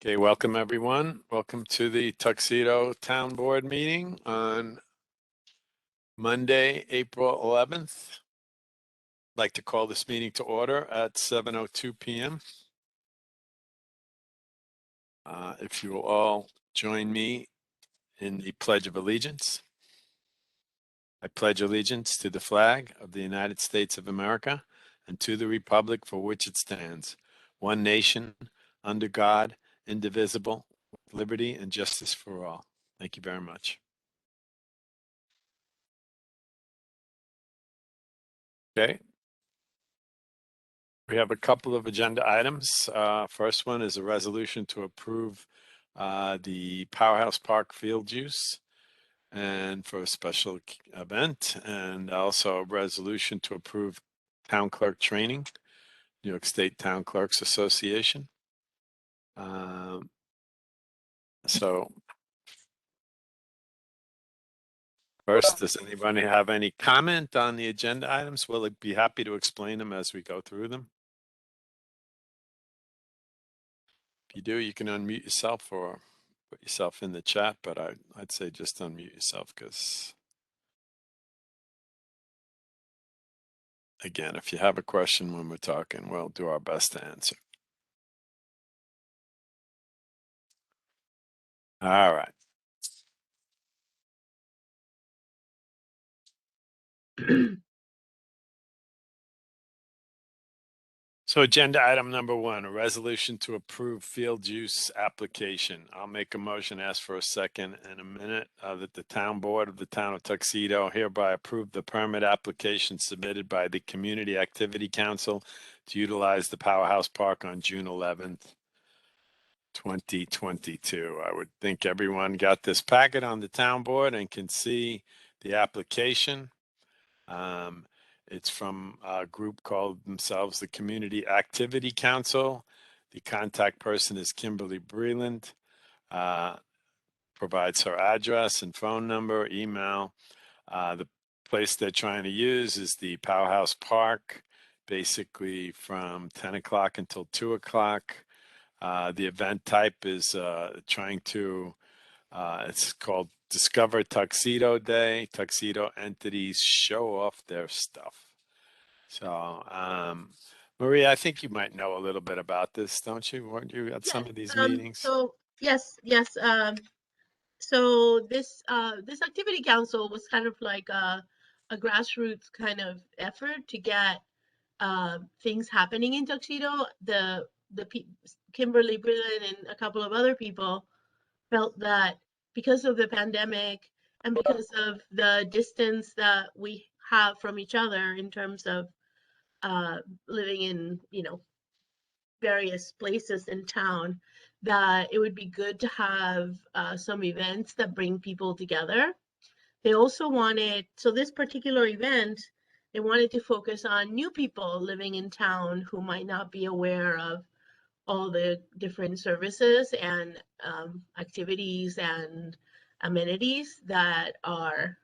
Okay, welcome everyone. Welcome to the Tuxedo Town Board meeting on Monday, April 11th. I'd like to call this meeting to order at 7:02 p.m. If you will all join me in the Pledge of Allegiance. I pledge allegiance to the flag of the United States of America and to the republic for which it stands, one nation, under God, indivisible, with liberty and justice for all. Thank you very much. Okay. We have a couple of agenda items. First one is a resolution to approve the Powerhouse Park field use and for a special event, and also a resolution to approve town clerk training, New York State Town Clerks Association. So first, does anybody have any comment on the agenda items? We'll be happy to explain them as we go through them. If you do, you can unmute yourself or put yourself in the chat, but I'd say just unmute yourself because, again, if you have a question when we're talking, we'll do our best to answer. All right. So agenda item number 1, a resolution to approve field use application. I'll make a motion, ask for a second in a minute, that the town board of the town of Tuxedo hereby approve the permit application submitted by the Community Activity Council to utilize the Powerhouse Park on June 11th, 2022. I would think everyone got this packet on the town board and can see the application. It's from a group called themselves the Community Activity Council. The contact person is Kimberly Breland. Provides her address and phone number, email. The place they're trying to use is the Powerhouse Park, basically from 10 o'clock until 2 o'clock. The event type is it's called Discover Tuxedo Day. Tuxedo entities show off their stuff. So, Maria, I think you might know a little bit about this, don't you? Weren't you at some of these meetings? So yes. So this activity council was kind of like a grassroots kind of effort to get things happening in Tuxedo. Kimberly Brillen and a couple of other people felt that because of the pandemic and because of the distance that we have from each other in terms of living in, various places in town, that it would be good to have some events that bring people together. They also wanted, so this particular event, they wanted to focus on new people living in town who might not be aware of all the different services and activities and amenities that are,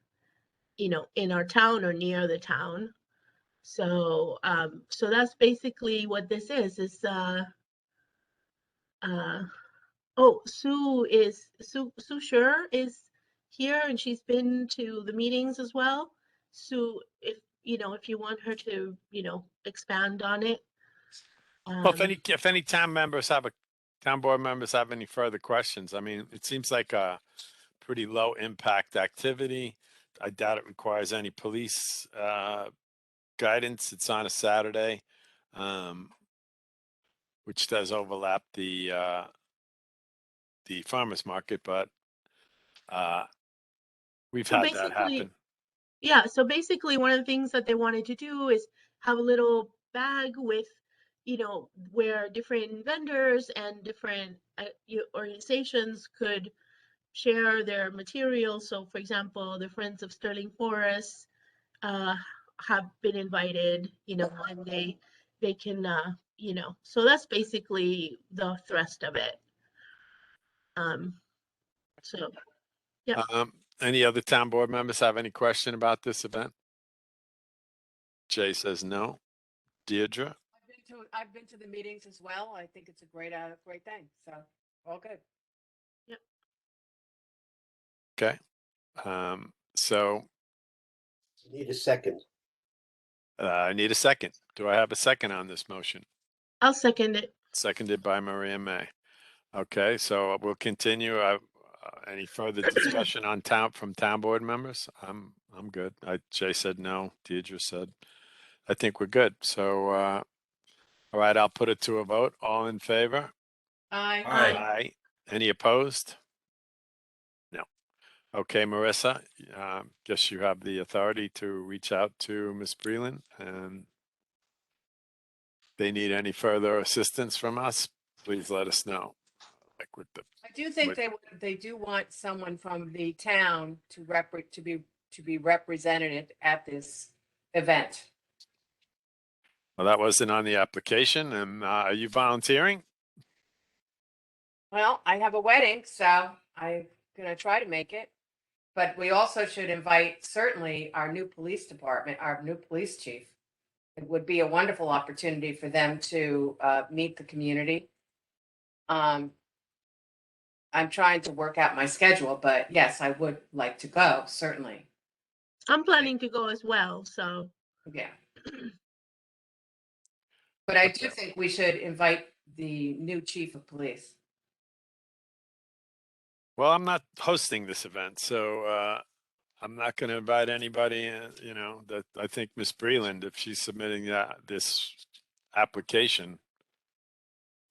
in our town or near the town. So, so that's basically what this is. Sue Sure is here, and she's been to the meetings as well. Sue, if you want her to, expand on it. Well, if any town board members have any further questions, I mean, it seems like a pretty low impact activity. I doubt it requires any police guidance. It's on a Saturday, which does overlap the farmers market, but we've had that happen. Yeah, so basically one of the things that they wanted to do is have a little bag with, where different vendors and different organizations could share their materials. So for example, the Friends of Sterling Forest have been invited, and they can, so that's basically the thrust of it. So, yeah. Any other town board members have any question about this event? Jay says no. Deirdre? I've been to the meetings as well. I think it's a great thing. So All good. Okay. So Need a second. I need a second. Do I have a second on this motion? I'll second it. Seconded by Maria May. Okay, so we'll continue. Any further discussion on from town board members? I'm good. Jay said no. Deidre said, I think we're good. So, all right, I'll put it to a vote. All in favor? Aye. Aye. Any opposed? No. Okay, Marissa, guess you have the authority to reach out to Ms. Breland, and they need any further assistance from us, please let us know. Like with the, I do think they do want someone from the town to be represented at this event. well, that wasn't on the application, and are you volunteering? Well, I have a wedding, so I'm gonna try to make it. But we also should invite certainly our new police department, our new police chief. It would be a wonderful opportunity for them to meet the community. I'm trying to work out my schedule, but yes, I would like to go, certainly. I'm planning to go as well, so. Yeah. But I do Okay. think we should invite the new chief of police. Well, I'm not hosting this event, so I'm not going to invite anybody. That I think Ms. Breland, if she's submitting this application,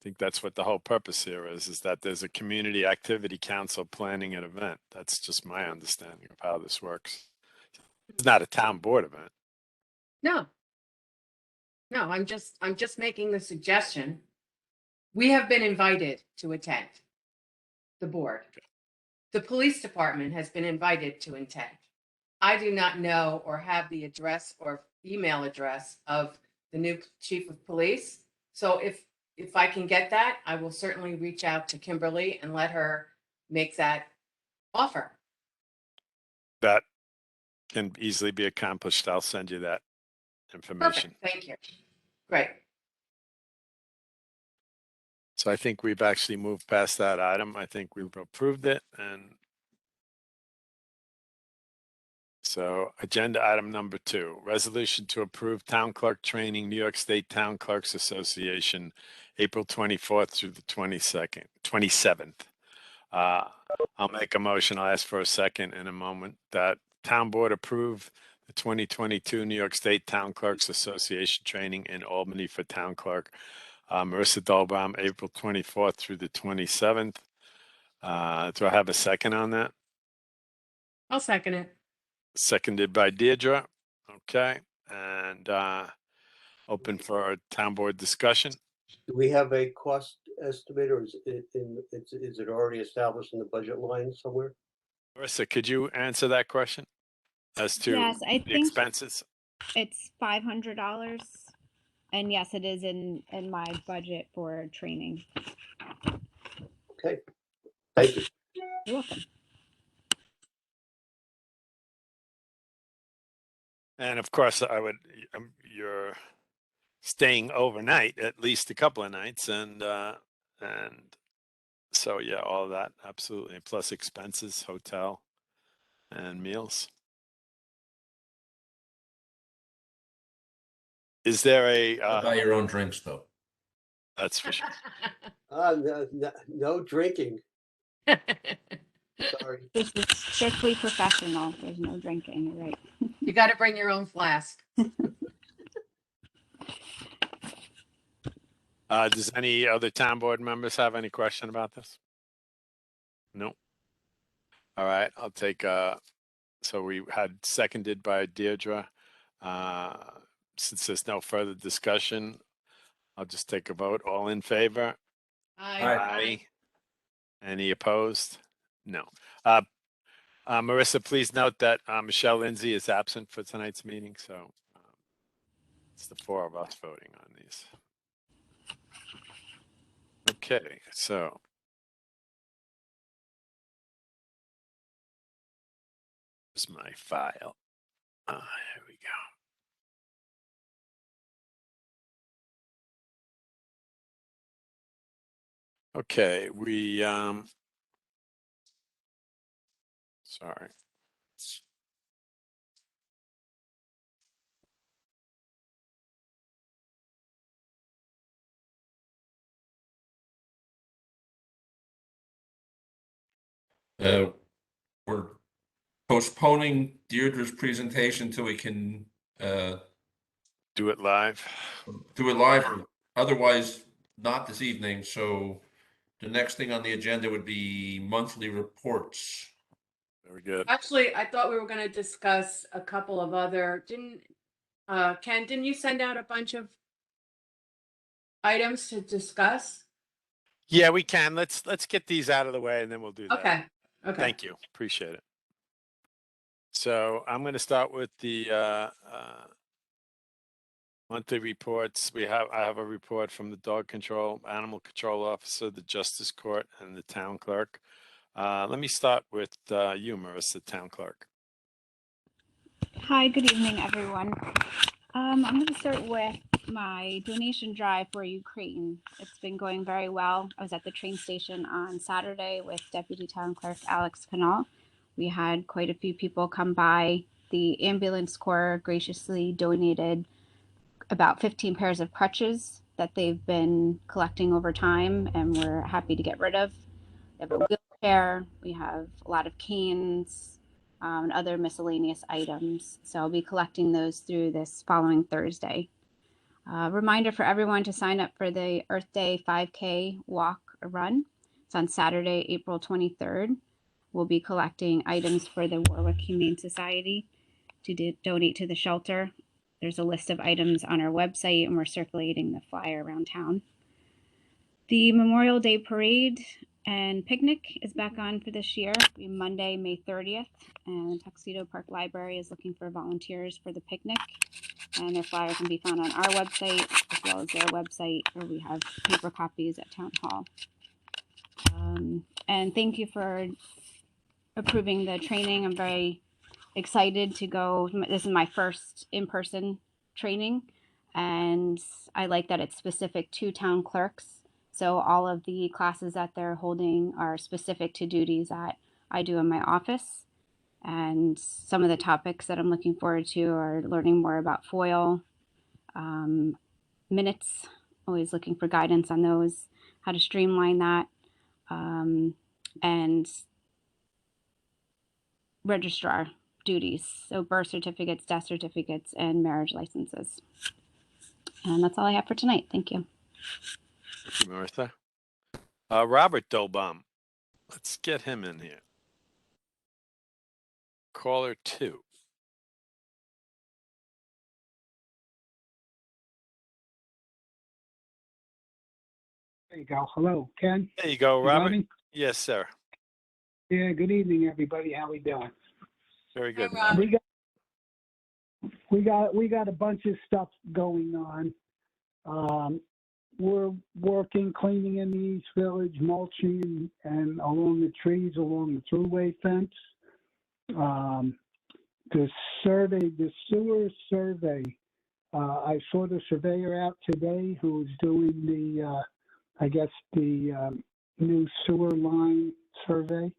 I think that's what the whole purpose here is that there's a community activity council planning an event. That's just my understanding of how this works. It's not a town board event. No. No, I'm just making the suggestion. We have been invited to attend the board. The police department has been invited to attend. I do not know or have the address or email address of the new chief of police. So if I can get that, I will certainly reach out to Kimberly and let her make that offer. That can easily be accomplished. I'll send you that information. Perfect. Thank you. Great. So I think we've actually moved past that item. I think we've approved it. And so agenda item number 2, resolution to approve town clerk training, New York State Town Clerks Association, April 24th through the 27th. I'll make a motion. I'll ask for a second in a moment that town board approve the 2022 New York State Town Clerks Association training in Albany for town clerk. Marissa Dolbaum, April 24th through the 27th. Do I have a second on that? I'll second it. Seconded by Deirdre. Okay. And open for a town board discussion. Do we have a cost estimate, or is it already established in the budget line somewhere? Marissa, could you answer that question as to Yes, I the think expenses? it's $500, and yes, it is in my budget for training. Okay, thank you. You're welcome. And of course, you're staying overnight at least a couple of nights, and so yeah, all of that absolutely, plus expenses, hotel, and meals. Is there a? Buy your own drinks, though. That's for sure. No drinking, sorry. This is strictly professional. There's no drinking, you're right. You got to bring your own flask. Does any other town board members have any question about this? No. All right, I'll take. So we had seconded by Deirdre. Since there's no further discussion, I'll just take a vote. All in favor? Aye. Any opposed? No. Marissa, please note that Michelle Lindsay is absent for tonight's meeting, so it's the 4 of us voting on these. Okay, so. Here's my file. Here we go. Okay, sorry. We're postponing Deirdre's presentation till we can Do it live. do it live, or otherwise not this evening. So the next thing on the agenda would be monthly reports. Very good. Actually, I thought we were gonna discuss a couple of other, Ken, didn't you send out a bunch of items to discuss? Yeah, we can. Let's get these out of the way and then we'll do that. Okay, okay. Thank you. Appreciate it. So I'm going to start with the monthly reports. I have a report from the animal control officer, the justice court, and the town clerk. Let me start with you, Marissa, town clerk. Hi, good evening, everyone. I'm going to start with my donation drive for Ukraine. It's been going very well. I was at the train station on Saturday with Deputy Town Clerk Alex Canal. We had quite a few people come by. The ambulance corps graciously donated about 15 pairs of crutches that they've been collecting over time and we're happy to get rid of. We have a wheelchair, we have a lot of canes, and other miscellaneous items. So I'll be collecting those through this following Thursday. Reminder for everyone to sign up for the Earth Day 5K walk or run. It's on Saturday, April 23rd. We'll be collecting items for the Warwick Humane Society to donate to the shelter. There's a list of items on our website and we're circulating the flyer around town. The Memorial Day Parade and picnic is back on for this year. It'll be Monday, May 30th, and Tuxedo Park Library is looking for volunteers for the picnic. And their flyer can be found on our website as well as their website, where we have paper copies at Town Hall. And thank you for approving the training. I'm very excited to go. This is my first in-person training, and I like that it's specific to town clerks. So all of the classes that they're holding are specific to duties that I do in my office. And some of the topics that I'm looking forward to are learning more about FOIL, minutes, always looking for guidance on those, how to streamline that, and registrar duties. So birth certificates, death certificates, and marriage licenses. And that's all I have for tonight. Thank you. Thank you, Martha. Robert Dolbaum. Let's get him in here. Caller 2. There you go. Hello, Ken. There you go, You got Robert. me? Yes, sir. Yeah, good evening, everybody. How we doing? Very good. Hi, Rob. We got a bunch of stuff going on. We're working, cleaning in the East Village, mulching, and along the trees, along the throughway fence. The sewer survey. I saw the surveyor out today who was doing the, I guess the new sewer line survey.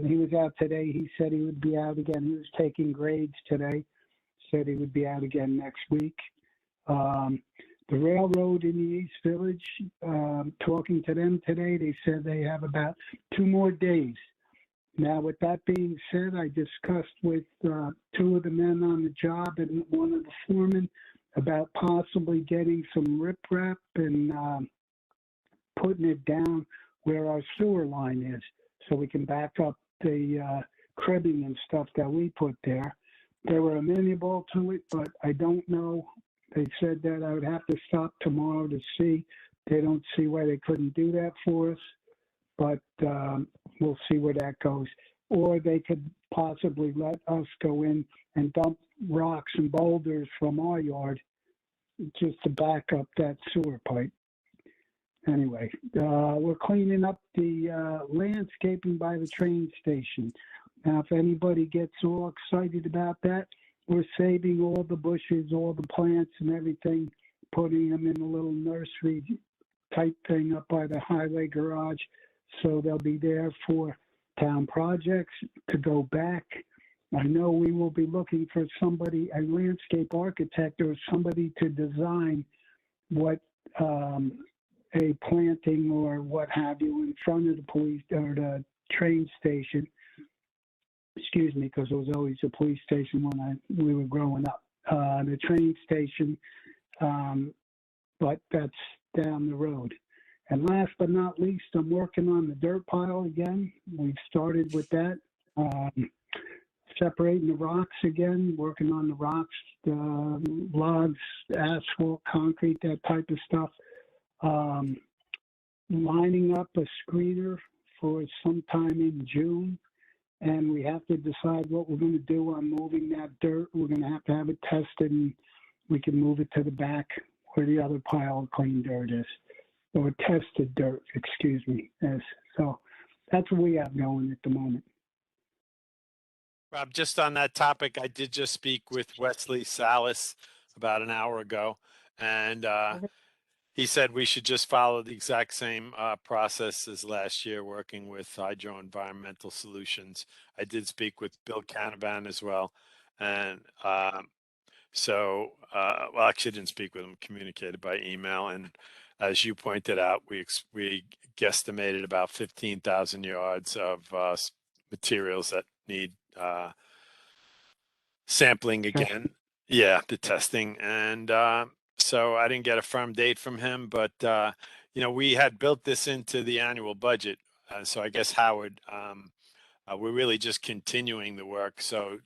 He was out today. He said he would be out again. He was taking grades today. Said he would be out again next week. The railroad in the East Village, talking to them today, they said they have about 2 more days. Now, with that being said, I discussed with 2 of the men on the job and one of the foremen about possibly getting some riprap and putting it down where our sewer line is, so we can back up the cribbing and stuff that we put there. They were amenable to it, but I don't know. They said that I would have to stop tomorrow to see. They don't see why they couldn't do that for us, but we'll see where that goes. Or they could possibly let us go in and dump rocks and boulders from our yard just to back up that sewer pipe. Anyway, we're cleaning up the landscaping by the train station. Now, if anybody gets all excited about that, we're saving all the bushes, all the plants and everything, putting them in a little nursery type thing up by the highway garage. So they'll be there for town projects to go back. I know we will be looking for somebody, a landscape architect or somebody to design what a planting or what have you in front of the police or the train station. Excuse me, because it was always a police station when we were growing up. The train station, but that's down the road. And last but not least, I'm working on the dirt pile again. We've started with that. Separating the rocks again, working on the rocks, logs, asphalt, concrete, that type of stuff. Lining up a screener for sometime in June. And we have to decide what we're going to do on moving that dirt. We're going to have it tested, and we can move it to the back where the other pile of clean dirt is, or tested dirt, excuse me. Yes. So that's what we have going at the moment. Rob, just on that topic, I did just speak with Wesley Salas about an hour ago, and he said we should just follow the exact same process as last year, working with Hydro Environmental Solutions. I did speak with Bill Canavan as well, and well, actually, I didn't speak with him. Communicated by email, and as you pointed out, we guesstimated about 15,000 yards of materials that need sampling again. Yeah, the testing. And so I didn't get a firm date from him, but we had built this into the annual budget. So I guess, Howard, we're really just continuing the work. So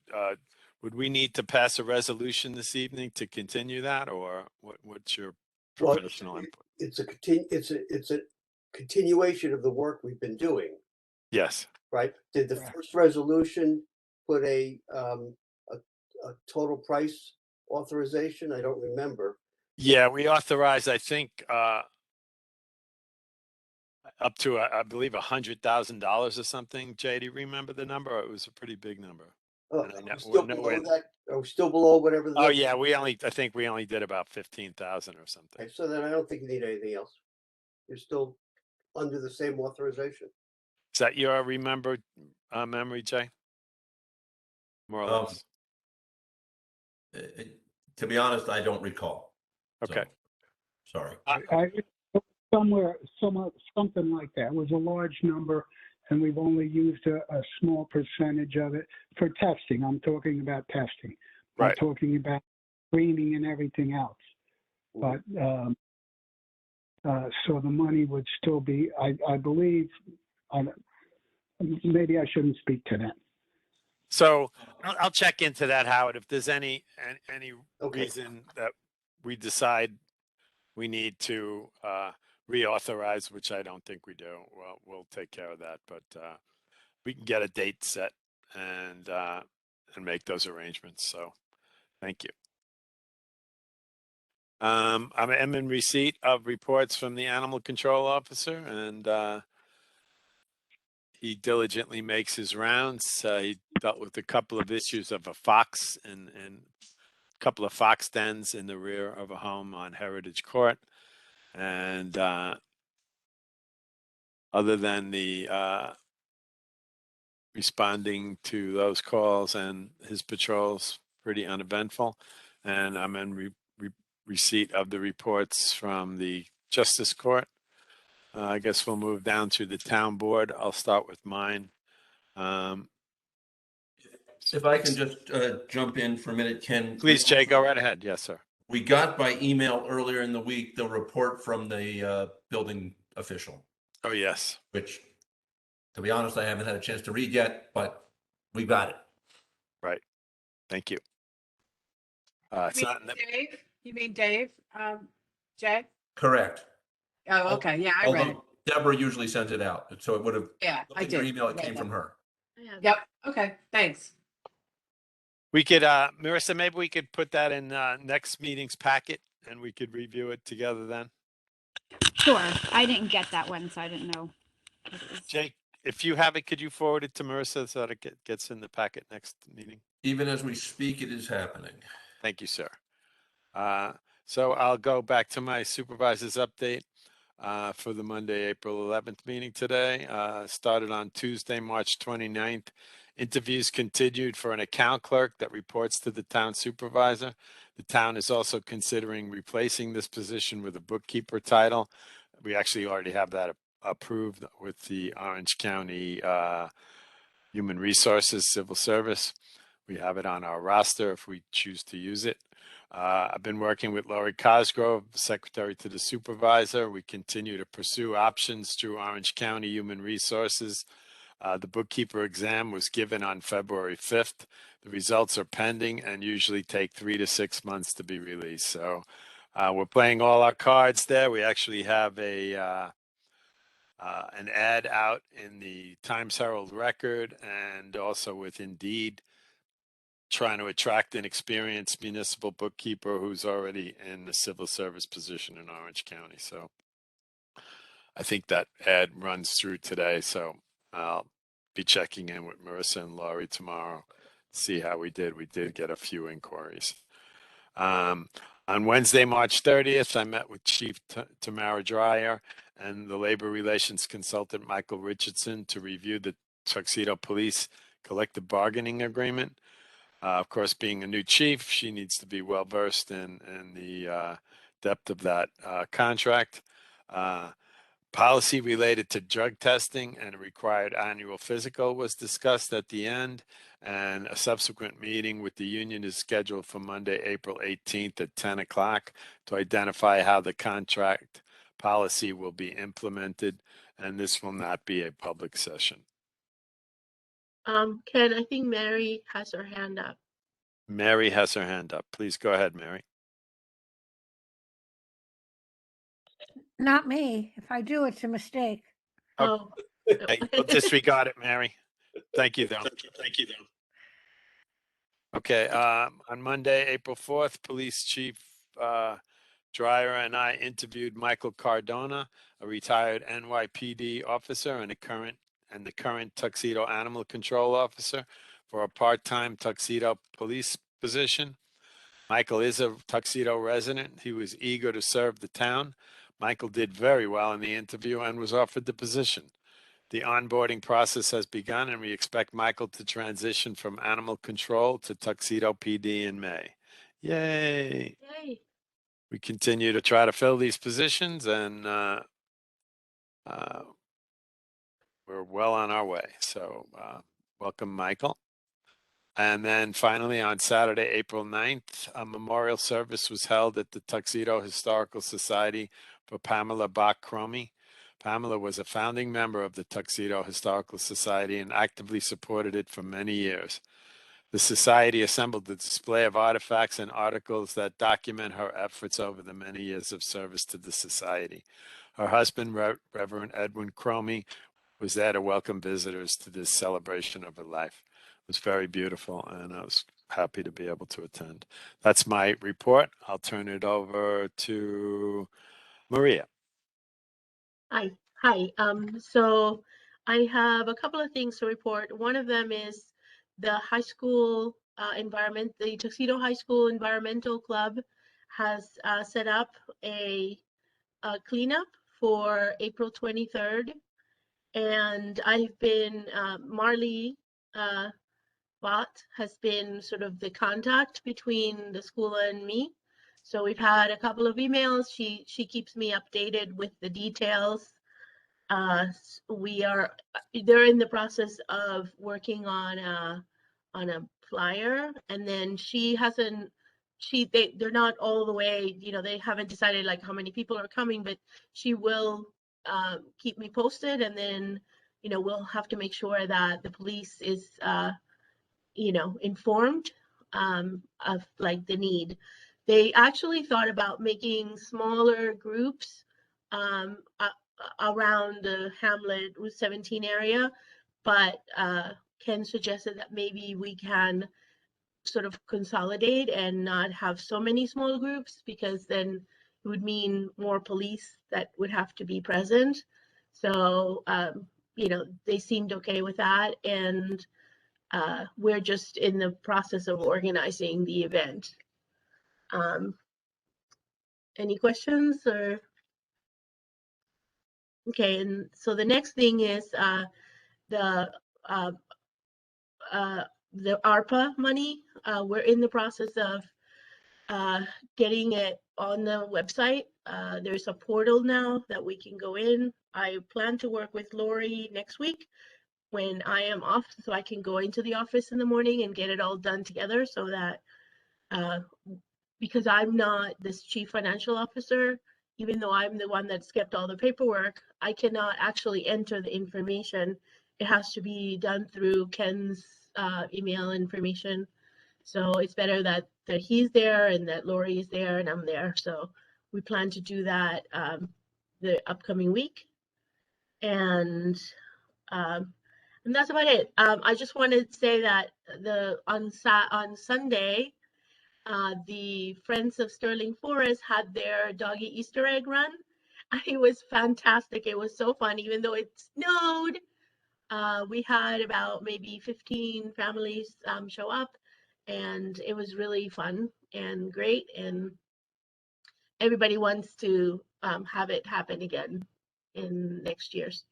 would we need to pass a resolution this evening to continue that, or what's your professional input? It's a continuation of the work we've been doing, Yes. right? Did the first resolution put a total price authorization? I don't remember. Yeah, we authorized, I think, up to, I believe, $100,000 or something. Jay, do you remember the number? It was a pretty big number. Oh, And I are know- we still no below way- that? Are we still below whatever? Oh yeah, I think we only did about 15,000 or something. Okay, so then I don't think you need anything else. You're still under the same authorization. Is that your remembered memory, Jay? More or less. To be honest, I don't recall. So, Okay. sorry. Something like that. It was a large number, and we've only used a small percentage of it for testing. I'm talking about testing. I'm Right. talking about screening and everything else. But so the money would still be, I believe, maybe I shouldn't speak to that. So I'll check into that, Howard. If there's any Okay. reason that we decide we need to reauthorize, which I don't think we do, well, we'll take care of that. But we can get a date set and make those arrangements. So thank you. I'm in receipt of reports from the animal control officer, and he diligently makes his rounds. He dealt with a couple of issues of a fox and a couple of fox dens in the rear of a home on Heritage Court. And other than the responding to those calls and his patrols, pretty uneventful. And I'm in receipt of the reports from the Justice Court. I guess we'll move down to the town board. I'll start with mine. If I can just jump in for a minute, Ken. Please, Jay, go right ahead. Yes, sir. We got by email earlier in the week the report from the building official, Oh, yes. which, to be honest, I haven't had a chance to read yet, but we got it. Right. Thank you. It's not in the, Dave? You mean Dave? Jay? Correct. Oh, okay. Yeah, I read it. Although Deborah usually sends it out, so it would have, Yeah, I looking at your did. email, it Read came that. from her. Yeah. Yep. Okay. Thanks. we could, Marissa, maybe we could put that in next meeting's packet and we could review it together then. Sure. I didn't get that one, so I didn't know. It was- Jake, if you have it, could you forward it to Marissa so that it gets in the packet next meeting? Even as we speak, it is happening. Thank you, sir. So I'll go back to my supervisor's update. for the Monday, April 11th meeting today. Started on Tuesday, March 29th. Interviews continued for an account clerk that reports to the town supervisor. The town is also considering replacing this position with a bookkeeper title. We actually already have that approved with the Orange County Human Resources Civil Service. We have it on our roster if we choose to use it. I've been working with Laurie Cosgrove, secretary to the supervisor. We continue to pursue options through Orange County Human Resources. The bookkeeper exam was given on February 5th. The results are pending and usually take 3 to 6 months to be released. So we're playing all our cards there. We actually have an ad out in the Times Herald Record and also with Indeed, trying to attract an experienced municipal bookkeeper who's already in the civil service position in Orange County. So I think that ad runs through today. So I'll be checking in with Marissa and Laurie tomorrow, see how we did. We did get a few inquiries. On Wednesday, March 30th, I met with Chief Tamara Dreyer and the labor relations consultant, Michael Richardson, to review the Tuxedo Police collective bargaining agreement. Of course, being a new chief, she needs to be well versed in the depth of that contract. Policy related to drug testing and a required annual physical was discussed at the end, and a subsequent meeting with the union is scheduled for Monday, April 18th at 10 o'clock to identify how the contract policy will be implemented, and this will not be a public session. Ken, I think Mary has her hand up. Mary has her hand up. Please go ahead, Mary. Not me. If I do, it's a mistake. Oh. Hey, we'll disregard it, Mary. Thank you, though. Thank you, though. Okay, on Monday, April 4th, Police Chief Dreyer and I interviewed Michael Cardona, a retired NYPD officer and the current Tuxedo Animal Control Officer, for a part-time Tuxedo police position. Michael is a Tuxedo resident. He was eager to serve the town. Michael did very well in the interview and was offered the position. The onboarding process has begun, and we expect Michael to transition from animal control to Tuxedo PD in May. Yay! Yay. We continue to try to fill these positions, and we're well on our way. So welcome, Michael. And then finally, on Saturday, April 9th, a memorial service was held at the Tuxedo Historical Society for Pamela Bach-Cromie. Pamela was a founding member of the Tuxedo Historical Society and actively supported it for many years. The Society assembled a display of artifacts and articles that document her efforts over the many years of service to the Society. Her husband, Reverend Edwin Cromie, was there to welcome visitors to this celebration of her life. It was very beautiful, and I was happy to be able to attend. That's my report. I'll turn it over to Maria. Hi. So I have a couple of things to report. One of them is the high school the Tuxedo High School Environmental Club has set up a cleanup for April 23rd. And I've been, Marley Bott has been sort of the contact between the school and me. So we've had a couple of emails. She keeps me updated with the details. They're in the process of working on a flyer, and then they're not all the way, they haven't decided like how many people are coming, but she will keep me posted, and then we'll have to make sure that the police is informed of like the need. They actually thought about making smaller groups around the Hamlet Route 17 area, but Ken suggested that maybe we can sort of consolidate and not have so many small groups, because then it would mean more police that would have to be present. So, they seemed okay with that, and we're just in the process of organizing the event. Any questions or? Okay, and so the next thing is the uh, the ARPA money. We're in the process of getting it on the website. There's a portal now that we can go in. I plan to work with Lori next week when I am off, so I can go into the office in the morning and get it all done together so that because I'm not this chief financial officer, even though I'm the one that's kept all the paperwork, I cannot actually enter the information. It has to be done through Ken's email information. So it's better that he's there and that Lori is there and I'm there. So we plan to do that the upcoming week. And that's about it. I just wanted to say that on Sunday, the Friends of Sterling Forest had their doggy Easter egg run. It was fantastic. It was so fun, even though it snowed. We had about maybe 15 families show up, and it was really fun and great. And everybody wants to have it happen again in next year's.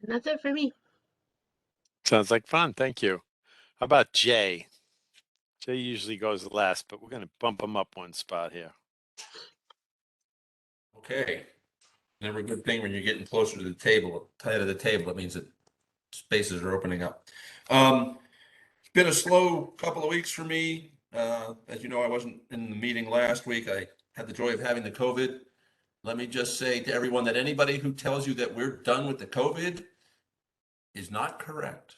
And that's it for me. Sounds like fun. Thank you. How about Jay? Jay usually goes last, but we're going to bump him up one spot here. Okay. Never a good thing when you're getting closer to the table, tight of the table. It means that spaces are opening up. It's been a slow couple of weeks for me. As you know, I wasn't in the meeting last week. I had the joy of having the COVID. Let me just say to everyone that anybody who tells you that we're done with the COVID is not correct.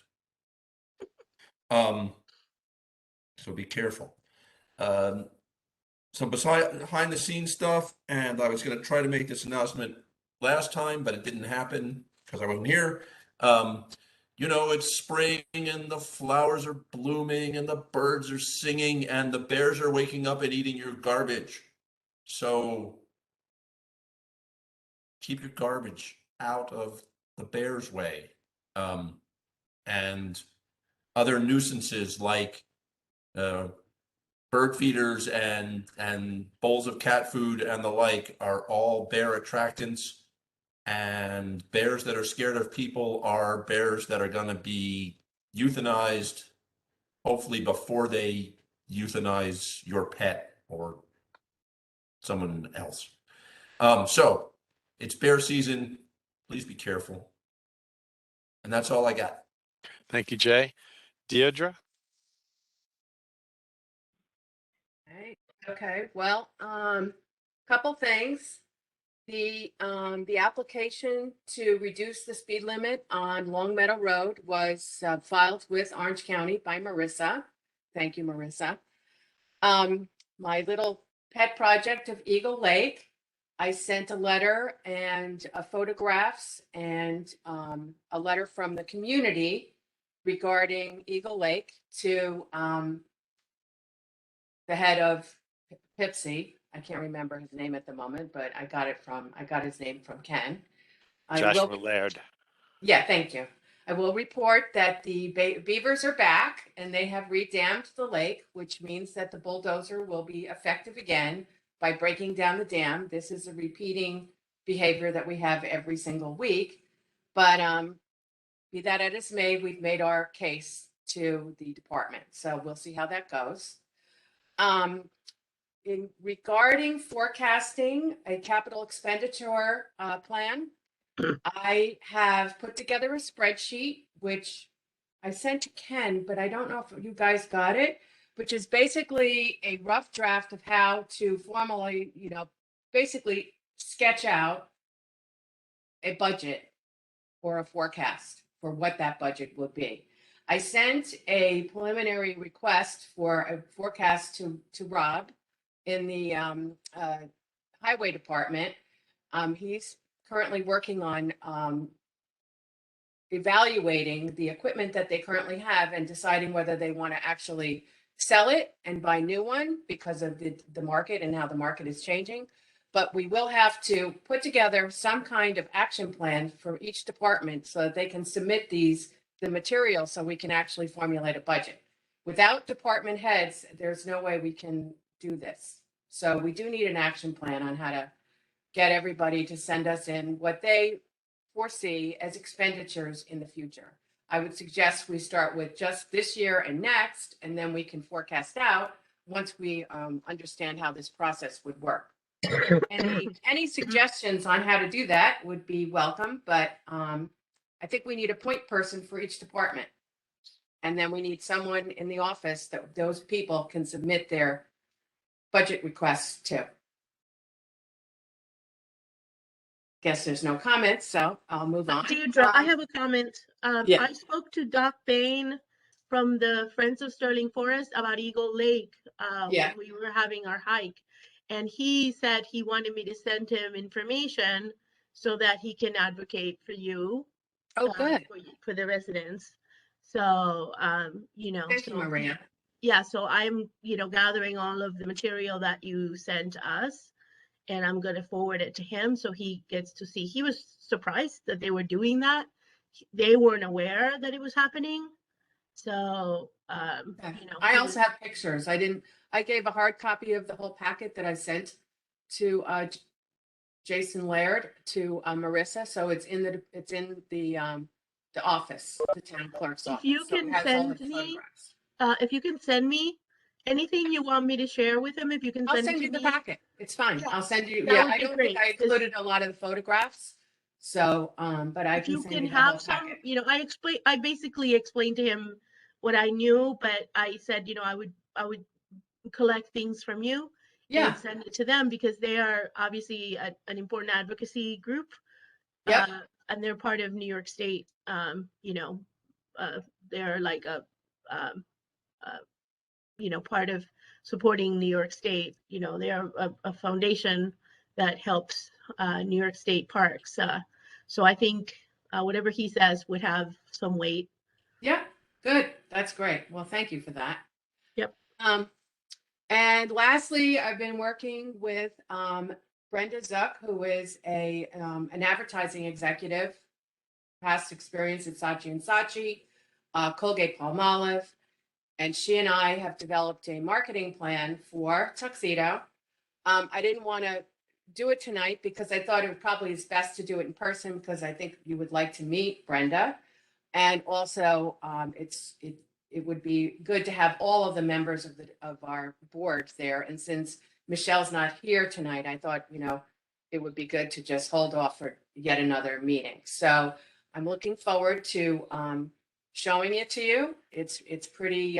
So be careful. Some behind the scenes stuff, and I was going to try to make this announcement last time, but it didn't happen because I wasn't here. You know, it's spring and the flowers are blooming and the birds are singing and the bears are waking up and eating your garbage. So keep your garbage out of the bear's way. And other nuisances like bird feeders and bowls of cat food and the like are all bear attractants. And bears that are scared of people are bears that are going to be euthanized, hopefully before they euthanize your pet or someone else. So it's bear season. Please be careful. And that's all I got. Thank you, Jay. Deirdre? Okay, well, couple things. The application to reduce the speed limit on Long Meadow Road was filed with Orange County by Marissa. Thank you, Marissa. My little pet project of Eagle Lake, I sent a letter and photographs and a letter from the community regarding Eagle Lake to the head of Pipsy. I can't remember his name at the moment, but I got his name from Ken. Joshua Laird. Yeah, thank you. I will report that the beavers are back and they have redammed the lake, which means that the bulldozer will be effective again by breaking down the dam. This is a repeating behavior that we have every single week. But be that as it may, we've made our case to the department. So we'll see how that goes. Regarding forecasting a capital expenditure plan, I have put together a spreadsheet, which I sent to Ken, but I don't know if you guys got it, which is basically a rough draft of how to formally, basically sketch out a budget or a forecast for what that budget would be. I sent a preliminary request for a forecast to Rob in the highway department. He's currently working on evaluating the equipment that they currently have and deciding whether they want to actually sell it and buy new one because of the market and how the market is changing. But we will have to put together some kind of action plan for each department so that they can submit the material so we can actually formulate a budget. Without department heads, there's no way we can do this. So we do need an action plan on how to get everybody to send us in what they foresee as expenditures in the future. I would suggest we start with just this year and next, and then we can forecast out once we understand how this process would work. Any suggestions on how to do that would be welcome, but I think we need a point person for each department. And then we need someone in the office that those people can submit their budget requests to. Guess there's no comments, so I'll move on. Deirdre, I have a comment. Yeah. I spoke to Doc Bain from the Friends of Sterling Forest about Eagle Lake Yeah. when we were having our hike. And he said he wanted me to send him information so that he can advocate for you. Oh, good. For the residents. So, you know. Thank you, so- Maria. Yeah, so I'm, gathering all of the material that you sent us, and I'm gonna forward it to him so he gets to see. He was surprised that they were doing that. They weren't aware that it was happening. So, I he also was- have pictures. I gave a hard copy of the whole packet that I sent to Jason Laird to Marissa. So it's in the office, the town clerk's If office. you So it can has all send the me- photographs. if you can send me anything you want me to share with him, if you can I'll send it send to you the me. packet. It's fine. Yeah, I'll send you. that Yeah, would I be don't think great, I 'cause- included a lot of the photographs. So, but I If can you send can you the whole have some, packet. I basically explained to him what I knew, but I said, I would collect things from you Yeah. and send it to them because they are obviously an important advocacy group. Yep. And they're part of New York State, they're like part of supporting New York State. They are a foundation that helps New York State parks. So I think whatever he says would have some weight. Yeah, good. That's great. Well, thank you for that. Yep. And lastly, I've been working with Brenda Zuck, who is an advertising executive, past experience at Saatchi & Saatchi, Colgate Palmolive, and she and I have developed a marketing plan for Tuxedo. I didn't want to do it tonight because I thought it probably is best to do it in person because I think you would like to meet Brenda. And also, it would be good to have all of the members of our board there. And since Michelle's not here tonight, I thought, it would be good to just hold off for yet another meeting. So I'm looking forward to showing it to you. It's pretty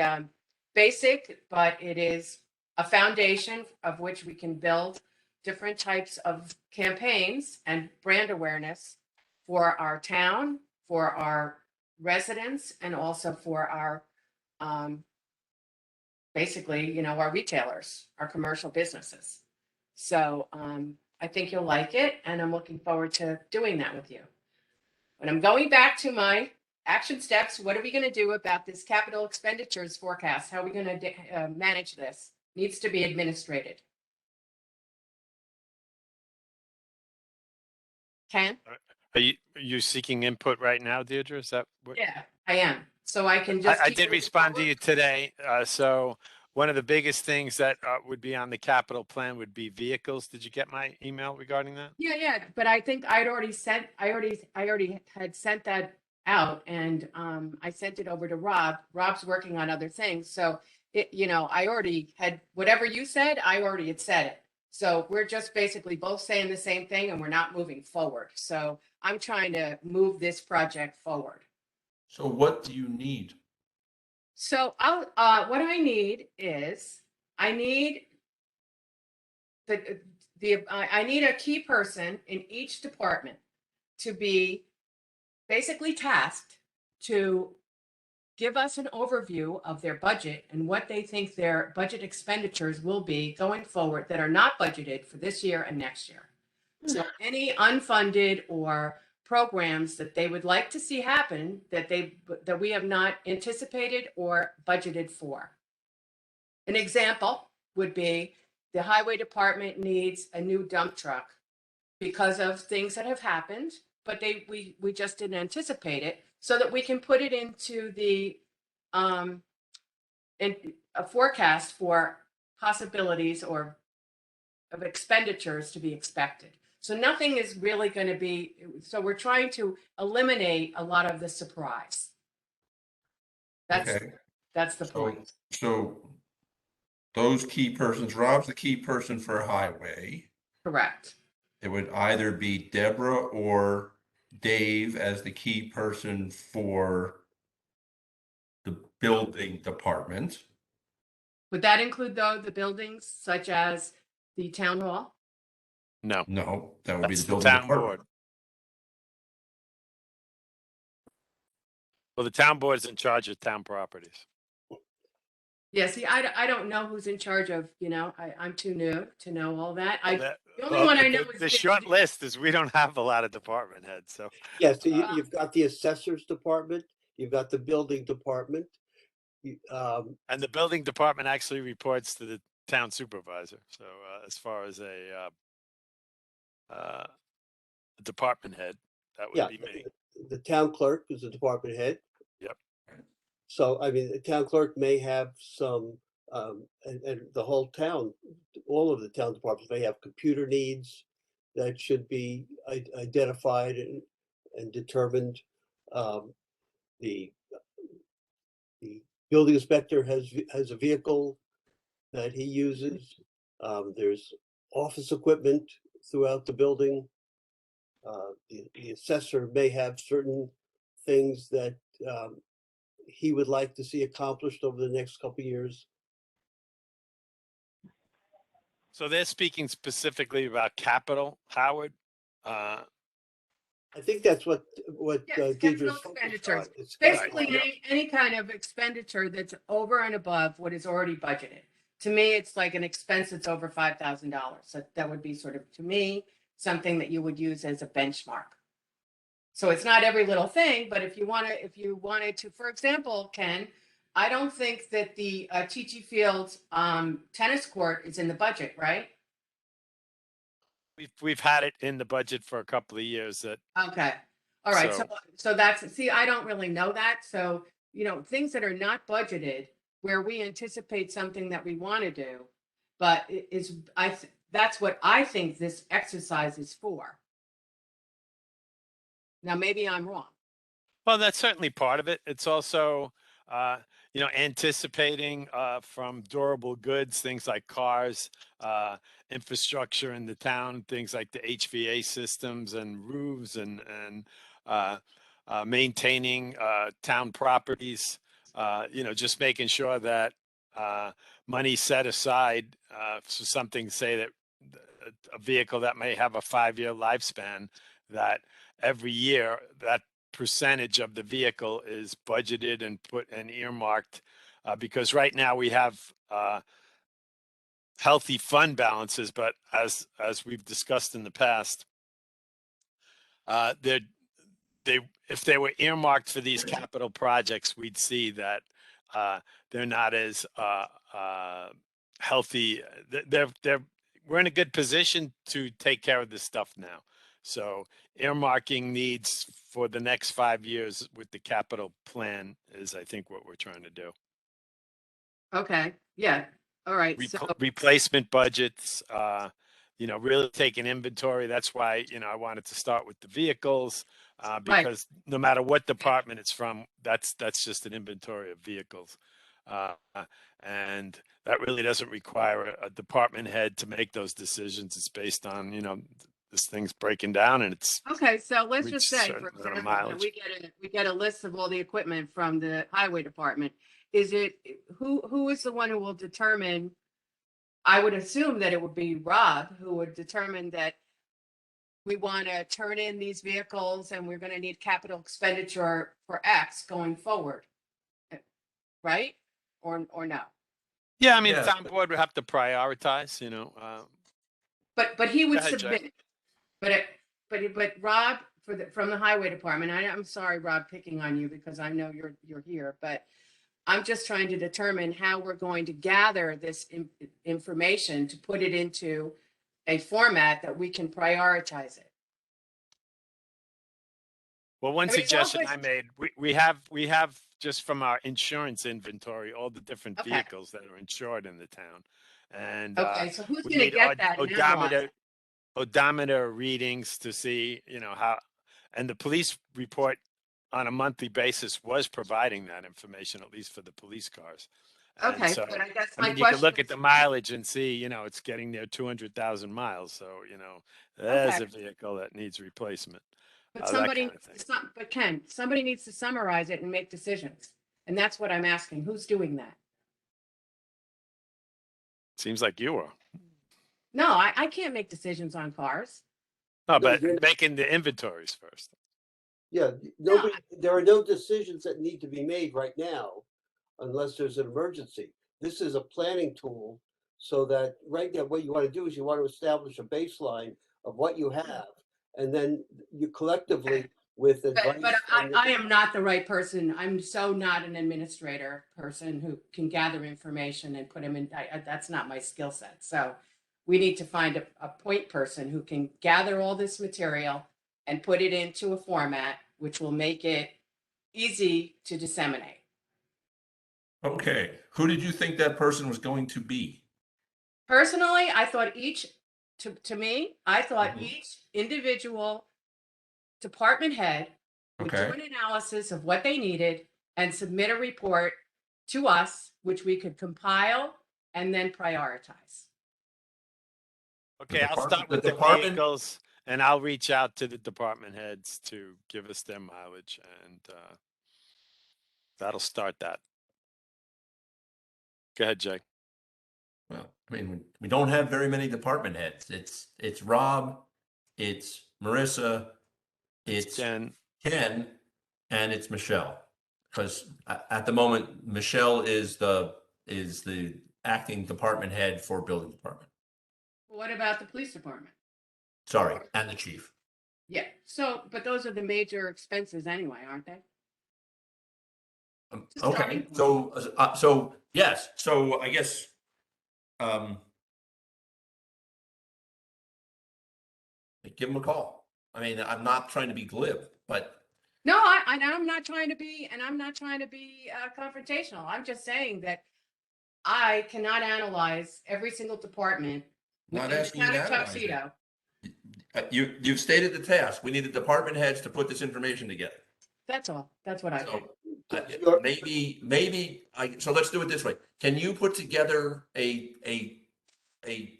basic, but it is a foundation of which we can build different types of campaigns and brand awareness for our town, for our residents, and also for our basically, our retailers, our commercial businesses. So I think you'll like it, and I'm looking forward to doing that with you. But I'm going back to my action steps. What are we going to do about this capital expenditures forecast? How are we going to manage this? Needs to be administrated. Ken? Are you seeking input right now, Deirdre? Is that what? Yeah, I am. So I can just. I keep did moving respond to forward. you today. So one of the biggest things that would be on the capital plan would be vehicles. Did you get my email regarding that? Yeah, but I think I already had sent that out, and I sent it over to Rob. Rob's working on other things, so I already had whatever you said. I already had said it. So we're just basically both saying the same thing, and we're not moving forward. So I'm trying to move this project forward. So what do you need? So what I need is I need I need a key person in each department to be basically tasked to give us an overview of their budget and what they think their budget expenditures will be going forward that are not budgeted for this year and next year. So any unfunded or programs that they would like to see happen that we have not anticipated or budgeted for. An example would be the highway department needs a new dump truck because of things that have happened, but we just didn't anticipate it, so that we can put it into the in a forecast for possibilities or of expenditures to be expected. So nothing is really going to be, so we're trying to eliminate a lot of the surprise. Okay. That's the So, point. so those key persons, Rob's the key person for highway. Correct. It would either be Deborah or Dave as the key person for the building department. Would that include though the buildings such as the town hall? No, No, that would be that's the the building town board. department. Well, the town board is in charge of town properties. Yeah, see, I don't know who's in charge of, I'm too new to know all that. The only Well, one I know is the short Dave. list is we don't have a lot of department heads, so. Yes, so you've got the assessors department, you've got the building department. And the building department actually reports to the town supervisor. So as far as a department head, that Yeah, would be me. the town clerk is the department head. Yep. So, I mean, the town clerk may have some, and the whole town, all of the town departments may have computer needs that should be identified and determined. The building inspector has a vehicle that he uses. There's office equipment throughout the building. The assessor may have certain things that he would like to see accomplished over the next couple of years. So they're speaking specifically about capital, Howard. I think that's what Yes, Deidre's capital focused expenditures. on. It's Basically, capital. any kind of expenditure that's over and above what is already budgeted. To me, it's like an expense that's over $5,000. So that would be sort of, to me, something that you would use as a benchmark. So it's not every little thing, but if you wanted to, for example, Ken, I don't think that the Chi-Chi Fields tennis court is in the budget, right? We've had it in the budget for a couple of years that Okay. All right. So- So that's, see, I don't really know that. So, things that are not budgeted where we anticipate something that we want to do, but that's what I think this exercise is for. Now, maybe I'm wrong. Well, that's certainly part of it. It's also, anticipating from durable goods, things like cars, infrastructure in the town, things like the HVA systems and roofs and maintaining town properties. Just making sure that money set aside for something, say that a vehicle that may have a 5-year lifespan, that every year that percentage of the vehicle is budgeted and put and earmarked, because right now we have healthy fund balances, but as we've discussed in the past, if they were earmarked for these capital projects, we'd see that they're not as healthy. We're in a good position to take care of this stuff now. So earmarking needs for the next 5 years with the capital plan is, I think, what we're trying to do. Okay. Yeah. All right. So, Replacement budgets, really taking inventory. That's why, I wanted to start with the vehicles, because no matter what department it's from, that's just an inventory of vehicles. And that really doesn't require a department head to make those decisions. It's based on, this thing's breaking down and it's okay. So let's reached just a say, certain for amount of example, mileage. we get a list of all the equipment from the highway department. Is it, who is the one who will determine? I would assume that it would be Rob who would determine that we want to turn in these vehicles and we're going to need capital expenditure for X going forward. Right? Or no? Yeah, I mean, Yes, town but- board would have to prioritize, But he would Go ahead, Jay. submit. But Rob from the highway department, I'm sorry, Rob, picking on you because I know you're here, but I'm just trying to determine how we're going to gather this information to put it into a format that we can prioritize it. well, one I mean, it's suggestion always- I made, we have just from our insurance inventory, all the different Okay. vehicles that are insured in the town. And Okay, so who's we going to need get that? and analyze odometer, it? odometer readings to see, how, and the police report on a monthly basis was providing that information, at least for the police cars. And Okay, so, but I guess I my mean, you can question look at is- the mileage and see, it's getting near 200,000 miles. So, there's Okay. a vehicle that needs replacement. But that somebody, kind of thing. it's not, but Ken, somebody needs to summarize it and make decisions. And that's what I'm asking. Who's doing that? Seems like you are. No, I can't make decisions on cars. No, but you're- making the inventories first. Yeah, nobody, there are no decisions that need to be made right now unless there's an emergency. This is a planning tool so that right now, what you want to do is you want to establish a baseline of what you have. And then you collectively with advice. But and I am not the right person. I'm so not an administrator person who can gather information and put them in. That's not my skill set. So we need to find a point person who can gather all this material and put it into a format which will make it easy to disseminate. Okay, who did you think that person was going to be? Personally, I thought to me, I thought Mhm. each individual department head would do Okay. an analysis of what they needed and submit a report to us, which we could compile and then prioritize. Okay, I'll department- start with the the department- vehicles and I'll reach out to the department heads to give us their mileage and that'll start that. Go ahead, Jay. Well, I mean, we don't have very many department heads. It's Rob, it's Marissa, it's Jen, Ken, and it's Michelle. Because at the moment, Michelle is the acting department head for building department. What about the police department? Sorry, and the chief. Yeah, so, but those are the major expenses anyway, aren't they? It's a Okay, starting point. so yes, so I guess give them a call. I mean, I'm not trying to be glib, but No, I'm not trying to be, and I'm not trying to be confrontational. I'm just saying that I cannot analyze every single department Not within the asking you town to of analyze it. Tuxedo. you've stated the task. We need the department heads to put this information together. That's all. That's what I think. So Sure. maybe so let's do it this way. Can you put together a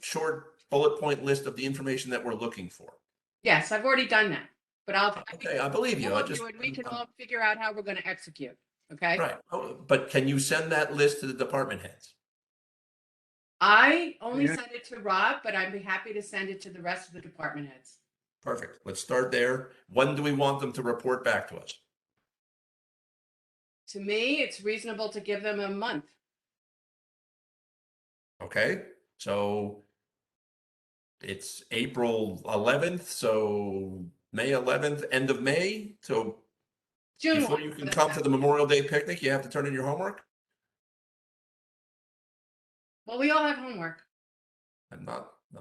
short bullet point list of the information that we're looking for? Yes, I've already done that, but Okay, I believe you. I we'll just do it. We can all figure out how we're going to execute. Okay. right. Oh, but can you send that list to the department heads? I only Yeah. send it to Rob, but I'd be happy to send it to the rest of the department heads. Perfect. Let's start there. When do we want them to report back to us? To me, it's reasonable to give them a month. Okay, so it's April 11th, so May 11th, end of May. So June before 1, you can let's come go. to the Memorial Day picnic, you have to turn in your homework? Well, we all have homework. I'm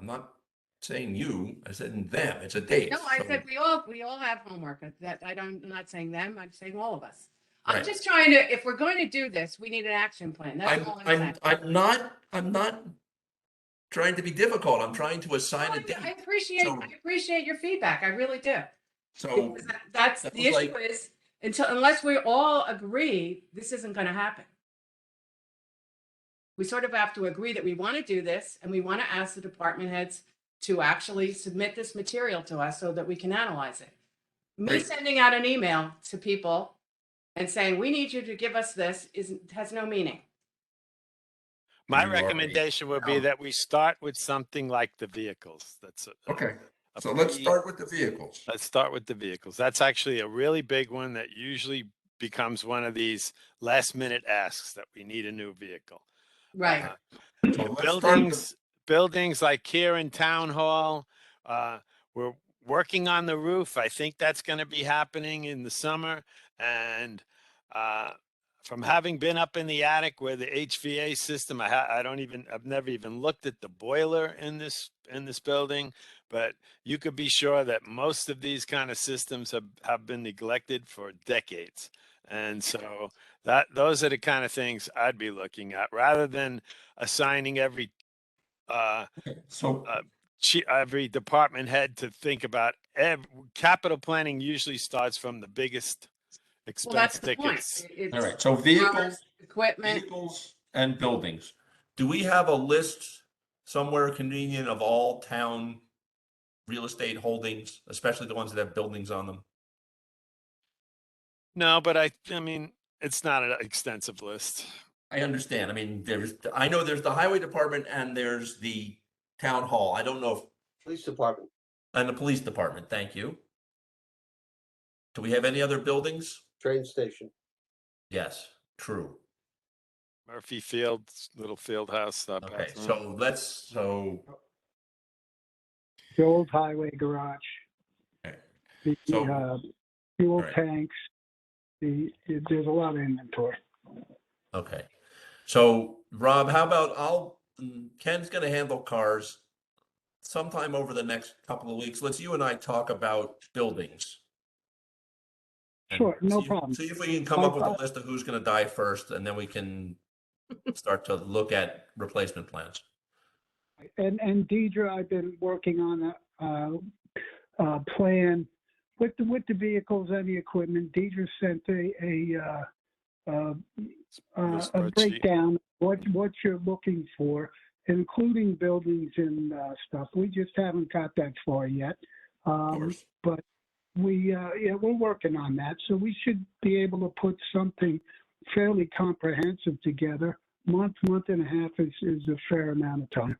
not saying you, I said them. It's a date. No, I so- said we all have homework. I'm not saying them. I'm saying all of us. I'm Right. just trying to. If we're going to do this, we need an action plan. That's all I'm saying. I'm not trying to be difficult. I'm trying to assign a I date. appreciate So- I appreciate your feedback. I really do. So That's that the was issue like- is unless we all agree, this isn't going to happen. We sort of have to agree that we want to do this and we want to ask the department heads to actually submit this material to us so that we can analyze it. Me Great. sending out an email to people and saying, we need you to give us this has no meaning. my You already- recommendation would be that we start with something like the vehicles. That's okay. a So let's pretty- start with the vehicles. Let's start with the vehicles. That's actually a really big one that usually becomes one of these last minute asks that we need a new vehicle. Right. So let's start with- Buildings like here in Town Hall, we're working on the roof. I think that's going to be happening in the summer. And from having been up in the attic where the HVA system, I've never even looked at the boiler in this building, but you could be sure that most of these kind of systems have been neglected for decades. And so those are the kind of things I'd be looking at rather than assigning every So every department head to think about. Capital planning usually starts from the biggest Well, that's expense the point. tickets. All right, so vehicles, Equipment. vehicles and buildings. Do we have a list somewhere convenient of all town real estate holdings, especially the ones that have buildings on them? No, but I mean, it's not an extensive list. I understand. I mean, I know there's the highway department and there's the town hall. I don't know if, Police department, and the police department, thank you. Do we have any other buildings? train station. Yes, true. Murphy Field, little field house. Okay, bathroom. so The old highway garage, okay. the So- fuel Right. tanks, there's a lot of inventory. Okay. So Rob, how about Ken's gonna handle cars sometime over the next couple of weeks. Let's you and I talk about buildings. And Sure, no see- problem. See if we can come up with a list of who's gonna die first, and then we can start to look at replacement plans. And Deidre, I've been working on a plan with the vehicles and the equipment. Deidre sent a Spreadsheet. breakdown of what you're looking for, including buildings and stuff. We just haven't got that far yet. Of course. But we're working on that. So we should be able to put something fairly comprehensive together. Month and a half is a fair amount of time.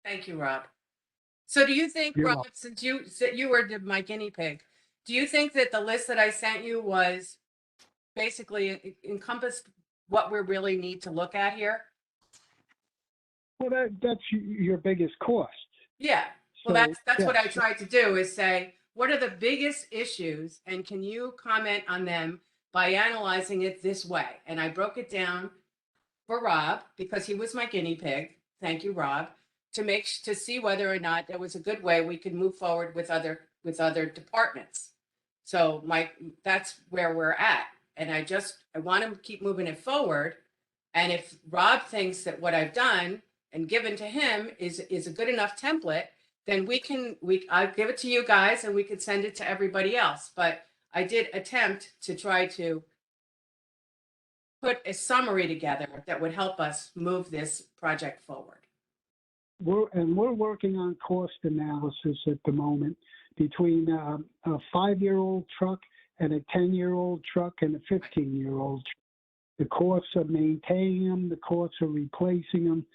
Thank you, Rob. So do you think, You're Rob, welcome. since you were my guinea pig, do you think that the list that I sent you was basically encompassed what we really need to look at here? Well, that's your biggest cost. Yeah. Well, So, that's what I yes. tried to do is say, what are the biggest issues and can you comment on them by analyzing it this way? And I broke it down for Rob because he was my guinea pig. Thank you, Rob, to see whether or not there was a good way we could move forward with other departments. So that's where we're at. And I want to keep moving it forward. And if Rob thinks that what I've done and given to him is a good enough template, then I'll give it to you guys and we could send it to everybody else. But I did attempt to try to put a summary together that would help us move this project forward. We're working on cost analysis at the moment between a 5-year-old truck and a 10-year-old truck and a 15-year-old. The costs of maintaining them, the costs of replacing them,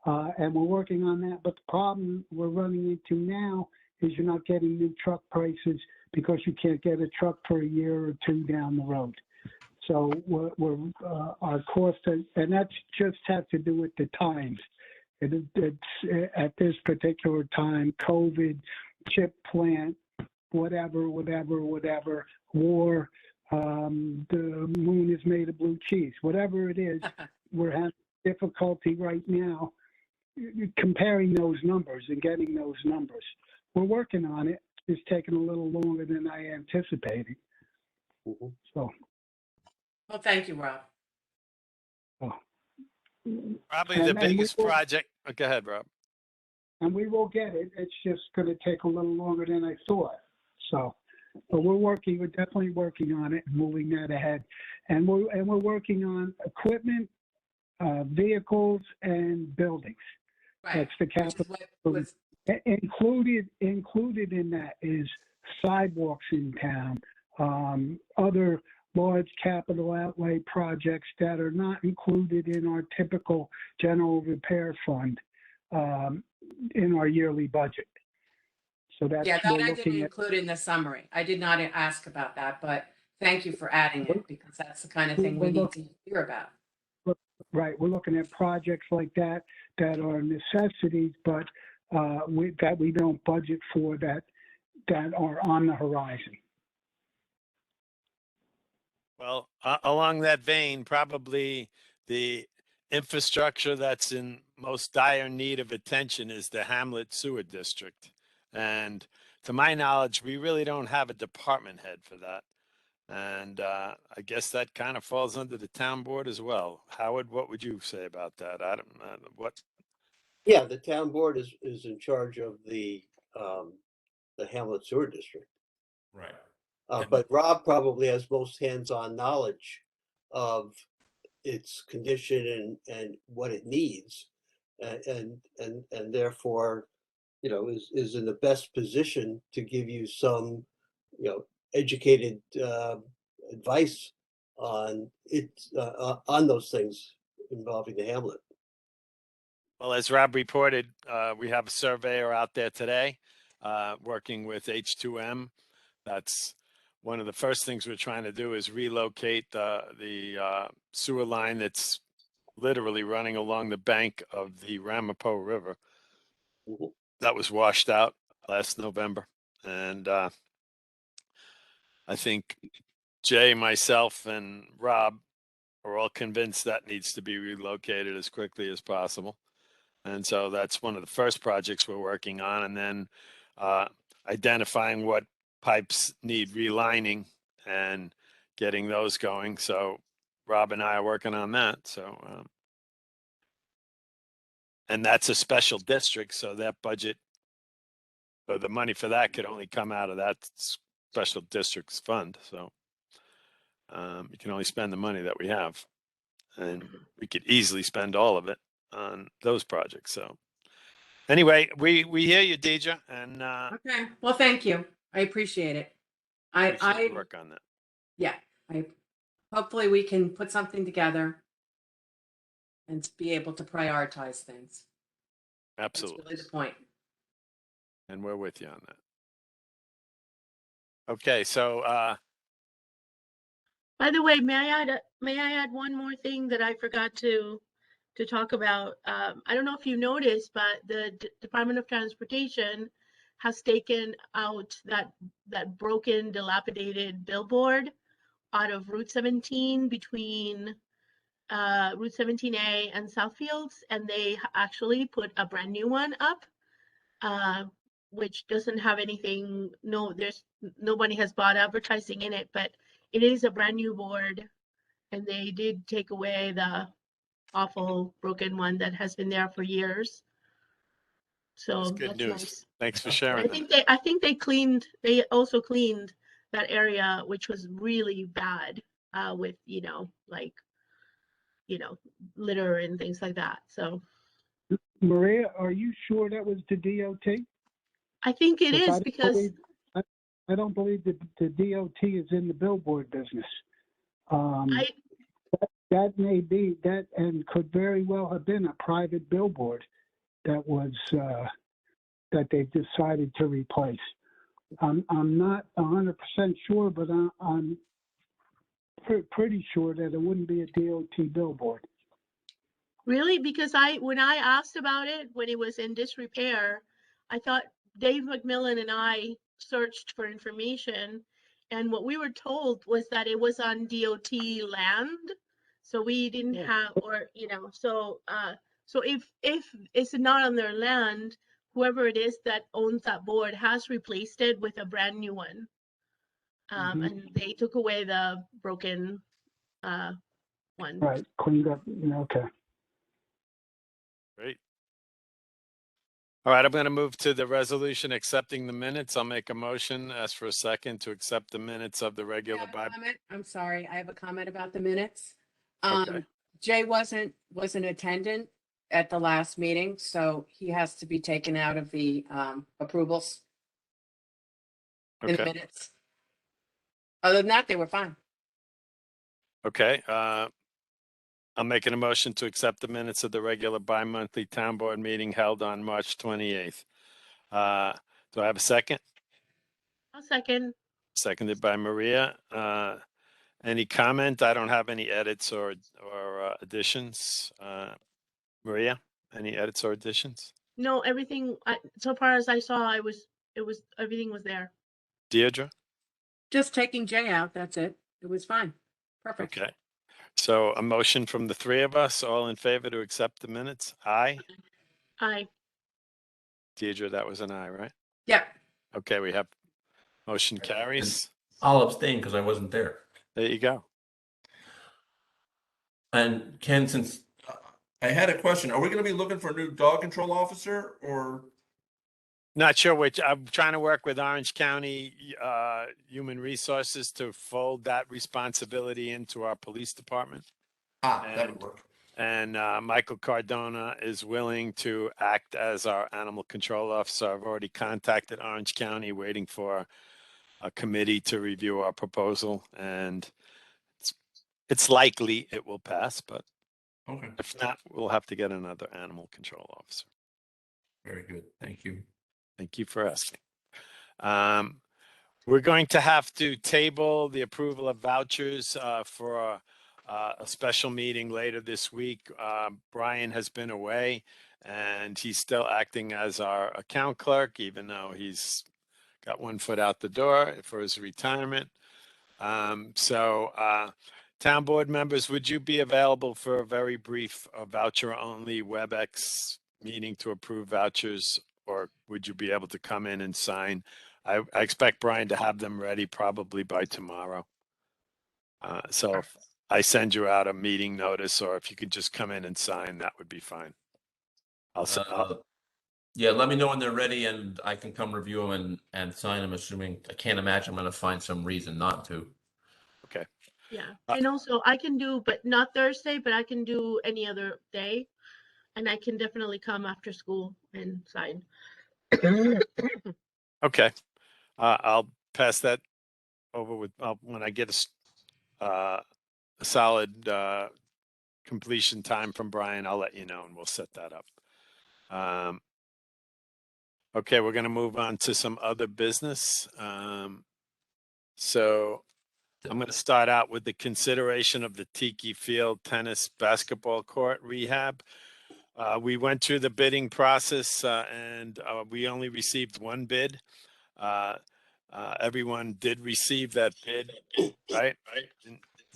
and we're working on that. But the problem we're running into now is you're not getting new truck prices because you can't get a truck for a year or two down the road. So our cost, and that's just have to do with the times. It's at this particular time, COVID, chip plant, whatever, war, the moon is made of blue cheese, whatever it is, we're having difficulty right now comparing those numbers and getting those numbers. We're working on it. It's taking a little longer than I anticipated. Mhm. So. Well, thank you, Rob. Probably And the then we biggest will- project. Oh, go ahead, Rob. And we will get it. It's just going to take a little longer than I thought. So, but we're definitely working on it and moving that ahead. And we're working on equipment, vehicles, and buildings. Right. That's the Which is capital. what was Included in that is sidewalks in town, other large capital outlay projects that are not included in our typical general repair fund in our yearly budget. So that's Yeah, that we're I didn't looking at. include in the summary. I did not ask about that, but thank you for adding it because that's the kind of thing we need to hear about. Right, we're looking at projects like that are necessities, but that we don't budget for that are on the horizon. Well, along that vein, probably the infrastructure that's in most dire need of attention is the Hamlet Sewer District. And to my knowledge, we really don't have a department head for that. And I guess that kind of falls under the town board as well. Howard, what would you say about that? I don't know what. Yeah, the town board is in charge of the Hamlet Sewer District. Right. But Rob probably has most hands-on knowledge of its condition and what it needs. And therefore, is in the best position to give you some, educated advice on it, on those things involving the hamlet. Well, as Rob reported, we have a surveyor out there today, working with H2M. That's one of the first things we're trying to do is relocate the sewer line that's literally running along the bank of the Ramapo River. Mhm. That was washed out last November. And I think Jay, myself, and Rob are all convinced that needs to be relocated as quickly as possible. And so that's one of the first projects we're working on. And then identifying what pipes need relining and getting those going. So Rob and I are working on that. So, and that's a special district. So that budget, or the money for that could only come out of that special district's fund. So you can only spend the money that we have. And we could easily spend all of it on those projects. So anyway, we hear you, Deidre, and Okay, well, thank you. I appreciate it. appreciate your I, work on that. yeah, hopefully we can put something together and be able to prioritize things. That's Absolutely. really the point. And we're with you on that. Okay, so By the way, may I add one more thing that I forgot to talk about? I don't know if you noticed, but the Department of Transportation has taken out that broken, dilapidated billboard out of Route 17 between Route 17A and Southfields, and they actually put a brand new one up, which doesn't have anything. Nobody has bought advertising in it, but it is a brand new board, and they did take away the awful broken one that has been there for years. So that's good that's news. nice. Thanks for I sharing that. think they also cleaned that area, which was really bad, with, like, litter and things like that. So Maria, are you sure that was the DOT? I think it Look, is because I don't believe that the DOT is in the billboard business. I, That may be that, and could very well have been a private billboard that was that they decided to replace. I'm not 100% sure, but I'm pretty sure that it wouldn't be a DOT billboard. really, because when I asked about it, when it was in disrepair, I thought Dave McMillan and I searched for information, and what we were told was that it was on DOT land. So we didn't have, or, so if it's not on their land, whoever it is that owns that board has replaced it with a brand new one. Mhm. And they took away the broken one. Right, cleaned up. Okay. Great. All right, I'm going to move to the resolution accepting the minutes. I'll make a motion, ask for a second to accept the minutes of the I regular have a Bible. comment. I'm sorry, I have a comment about the minutes. Okay. Jay wasn't attendant at the last meeting, so he has to be taken out of the approvals in the Okay. minutes. Other than that, they were fine. Okay. I'm making a motion to accept the minutes of the regular bi-monthly town board meeting held on March 28th. Do I have a second? I'll second. Seconded by Maria. Any comment? I don't have any edits or additions. Maria, any edits or additions? No, everything, so far as I saw, everything was there. Deirdre? Just taking Jay out, that's it. It was fine. Perfect. Okay. So a motion from the three of us, all in favor to accept the minutes? Aye. Aye. Deirdre, that was an aye, right? Yep. Okay, we have motion carries. I'll abstain because I wasn't there. There you go. And Ken, since I had a question. Are we going to be looking for a new dog control officer or? Not sure which. I'm trying to work with Orange County Human Resources to fold that responsibility into our police department. That would work. And Michael Cardona is willing to act as our animal control officer. I've already contacted Orange County, waiting for a committee to review our proposal, and it's likely it will pass, but Okay, if not, we'll have to get another animal control officer. very good. Thank you. Thank you for asking. We're going to have to table the approval of vouchers for a special meeting later this week. Brian has been away, and he's still acting as our account clerk, even though he's got one foot out the door for his retirement. Town board members, would you be available for a very brief voucher-only WebEx meeting to approve vouchers, or would you be able to come in and sign? I expect Brian to have them ready probably by tomorrow. So if I send you out a meeting notice, or if you could just come in and sign, that would be fine. Yeah, let me know when they're ready and I can come review them and sign them, assuming, I can't imagine I'm going to find some reason not to. Okay. Yeah, and also I can do, but not Thursday, but I can do any other day. And I can definitely come after school and sign. Okay. I'll pass that over with, when I get a solid completion time from Brian, I'll let you know and we'll set that up. Okay, we're going to move on to some other business. So I'm going to start out with the consideration of the Tiki Field tennis basketball court rehab. We went through the bidding process and we only received one bid. Everyone did receive that bid, right?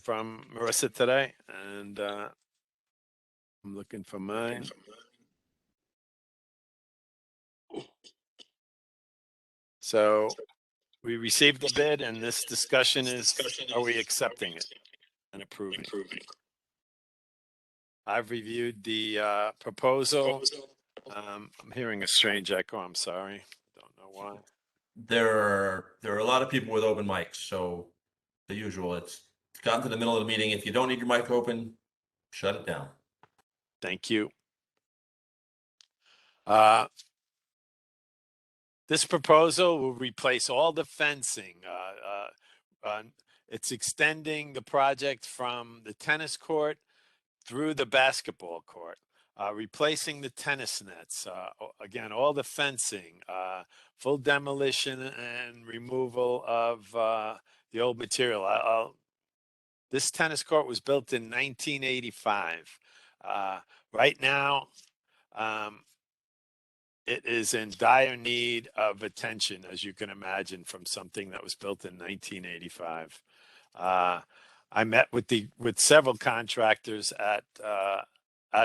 From Marissa today. And I'm looking for mine. So we received the bid, and this discussion is, are we accepting it and approving it? I've reviewed the proposal. I'm hearing a strange echo. I'm sorry. Don't know why. There are a lot of people with open mics, so the usual, it's gotten to the middle of the meeting. If you don't need your mic open, shut it down. Thank you. This proposal will replace all the fencing. It's extending the project from the tennis court through the basketball court, replacing the tennis nets. Again, all the fencing, full demolition and removal of the old material. This tennis court was built in 1985. Right now, it is in dire need of attention, as you can imagine, from something that was built in 1985. I met with several contractors at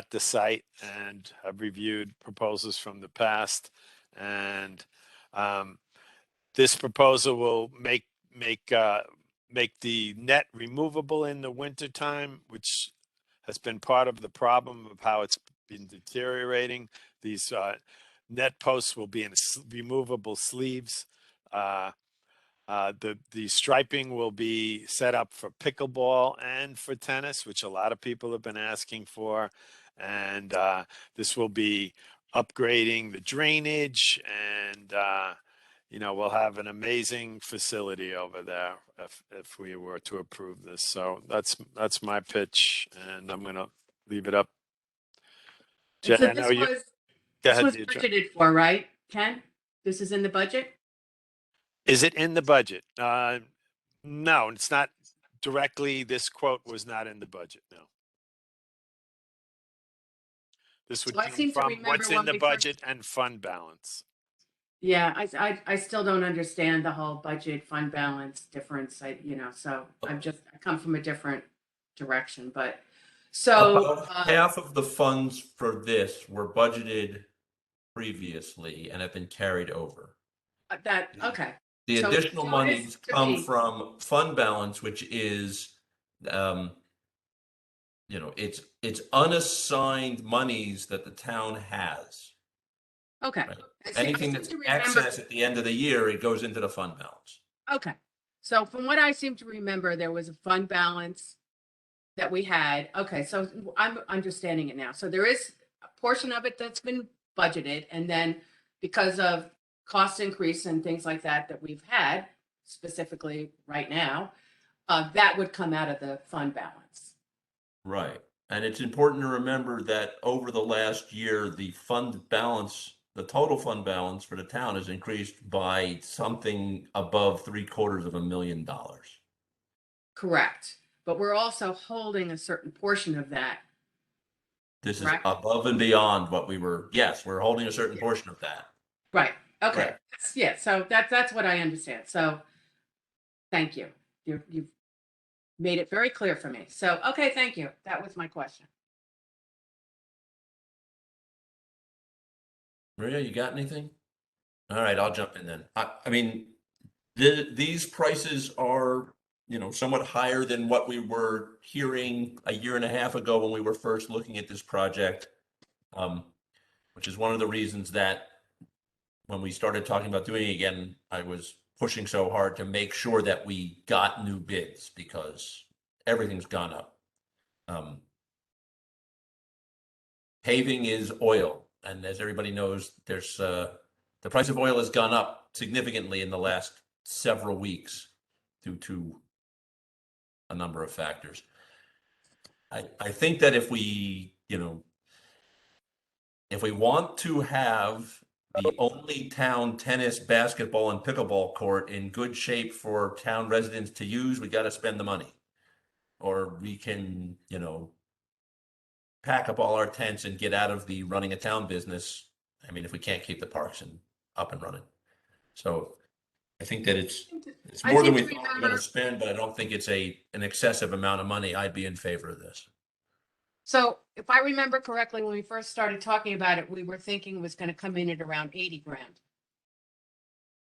the site and have reviewed proposals from the past. And this proposal will make the net removable in the wintertime, which has been part of the problem of how it's been deteriorating. These net posts will be in removable sleeves. The striping will be set up for pickleball and for tennis, which a lot of people have been asking for. And this will be upgrading the drainage, and we'll have an amazing facility over there if we were to approve this. So that's my pitch, and I'm going to leave it up. So Jen, I know you. Go this ahead, was Deidre. budgeted for, right, Ken? This is in the budget? Is it in the budget? No, it's not directly. This quote was not in the budget. No. This would So I come seem to from remember what's in when the we first- budget and fund balance. Yeah, I still don't understand the whole budget fund balance difference. So I come from a different direction, but so About half of the funds for this were budgeted previously and have been carried over. okay. The So additional it monies is to come be- from fund balance, which is you know, it's unassigned monies that the town has. Okay. Right. I seem Anything to that's remember- excess at the end of the year, it goes into the fund balance. Okay, so from what I seem to remember, there was a fund balance that we had. Okay, so I'm understanding it now. So there is a portion of it that's been budgeted, and then because of cost increase and things like that that we've had, specifically right now, that would come out of the fund balance. Right. And it's important to remember that over the last year, the fund balance, the total fund balance for the town has increased by something above $750,000. Correct, but we're also holding a certain portion of that. This is Correct. above and beyond what we were, yes, we're holding a certain portion of that. Right, okay, Correct. yeah, so that's what I understand, so, thank you. You've made it very clear for me, so, okay, thank you, that was my question. Maria, you got anything? All right, I'll jump in then. I mean, these prices are, you know, somewhat higher than what we were hearing a year and a half ago when we were first looking at this project. Which is one of the reasons that when we started talking about doing it again, I was pushing so hard to make sure that we got new bids because everything's gone up. Paving is oil, and as everybody knows, there's the price of oil has gone up significantly in the last several weeks due to a number of factors. I think that if we, you know, if we want to have the only town tennis, basketball, and pickleball court in good shape for town residents to use, we got to spend the money. Or we can, you know, pack up all our tents and get out of the running a town business. I mean, if we can't keep the parks up and running. So I think that it's I more than seem we to thought we were going remember- to spend, but I don't think it's an excessive amount of money. I'd be in favor of this. So, if I remember correctly, when we first started talking about it, we were thinking it was gonna come in at around 80 grand.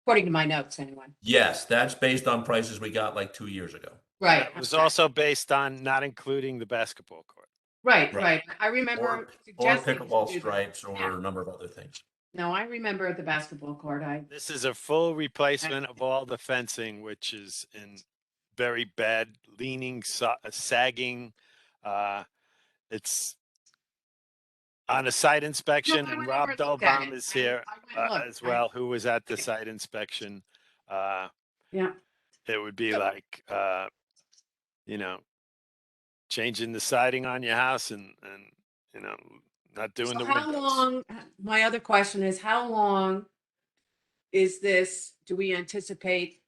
According to my notes, anyway. Yes, that's based on prices we got like 2 years ago. Right. It was okay. also based on not including the basketball court. Right, Right. right. I remember Or suggesting. to pickleball do that. stripes or Yeah. a number of other things. No, I remember the basketball court. This is a full replacement of all the fencing, which is in very bad, leaning, sagging. It's on a site inspection, No, I and went Rob over and looked at Dolbaum it, is and here I went and looked. as well, who was at the site inspection. Yeah. It would be So- like, you know, changing the siding on your house and you know, not doing So the how windows. long, my other question is, how long is this, do we anticipate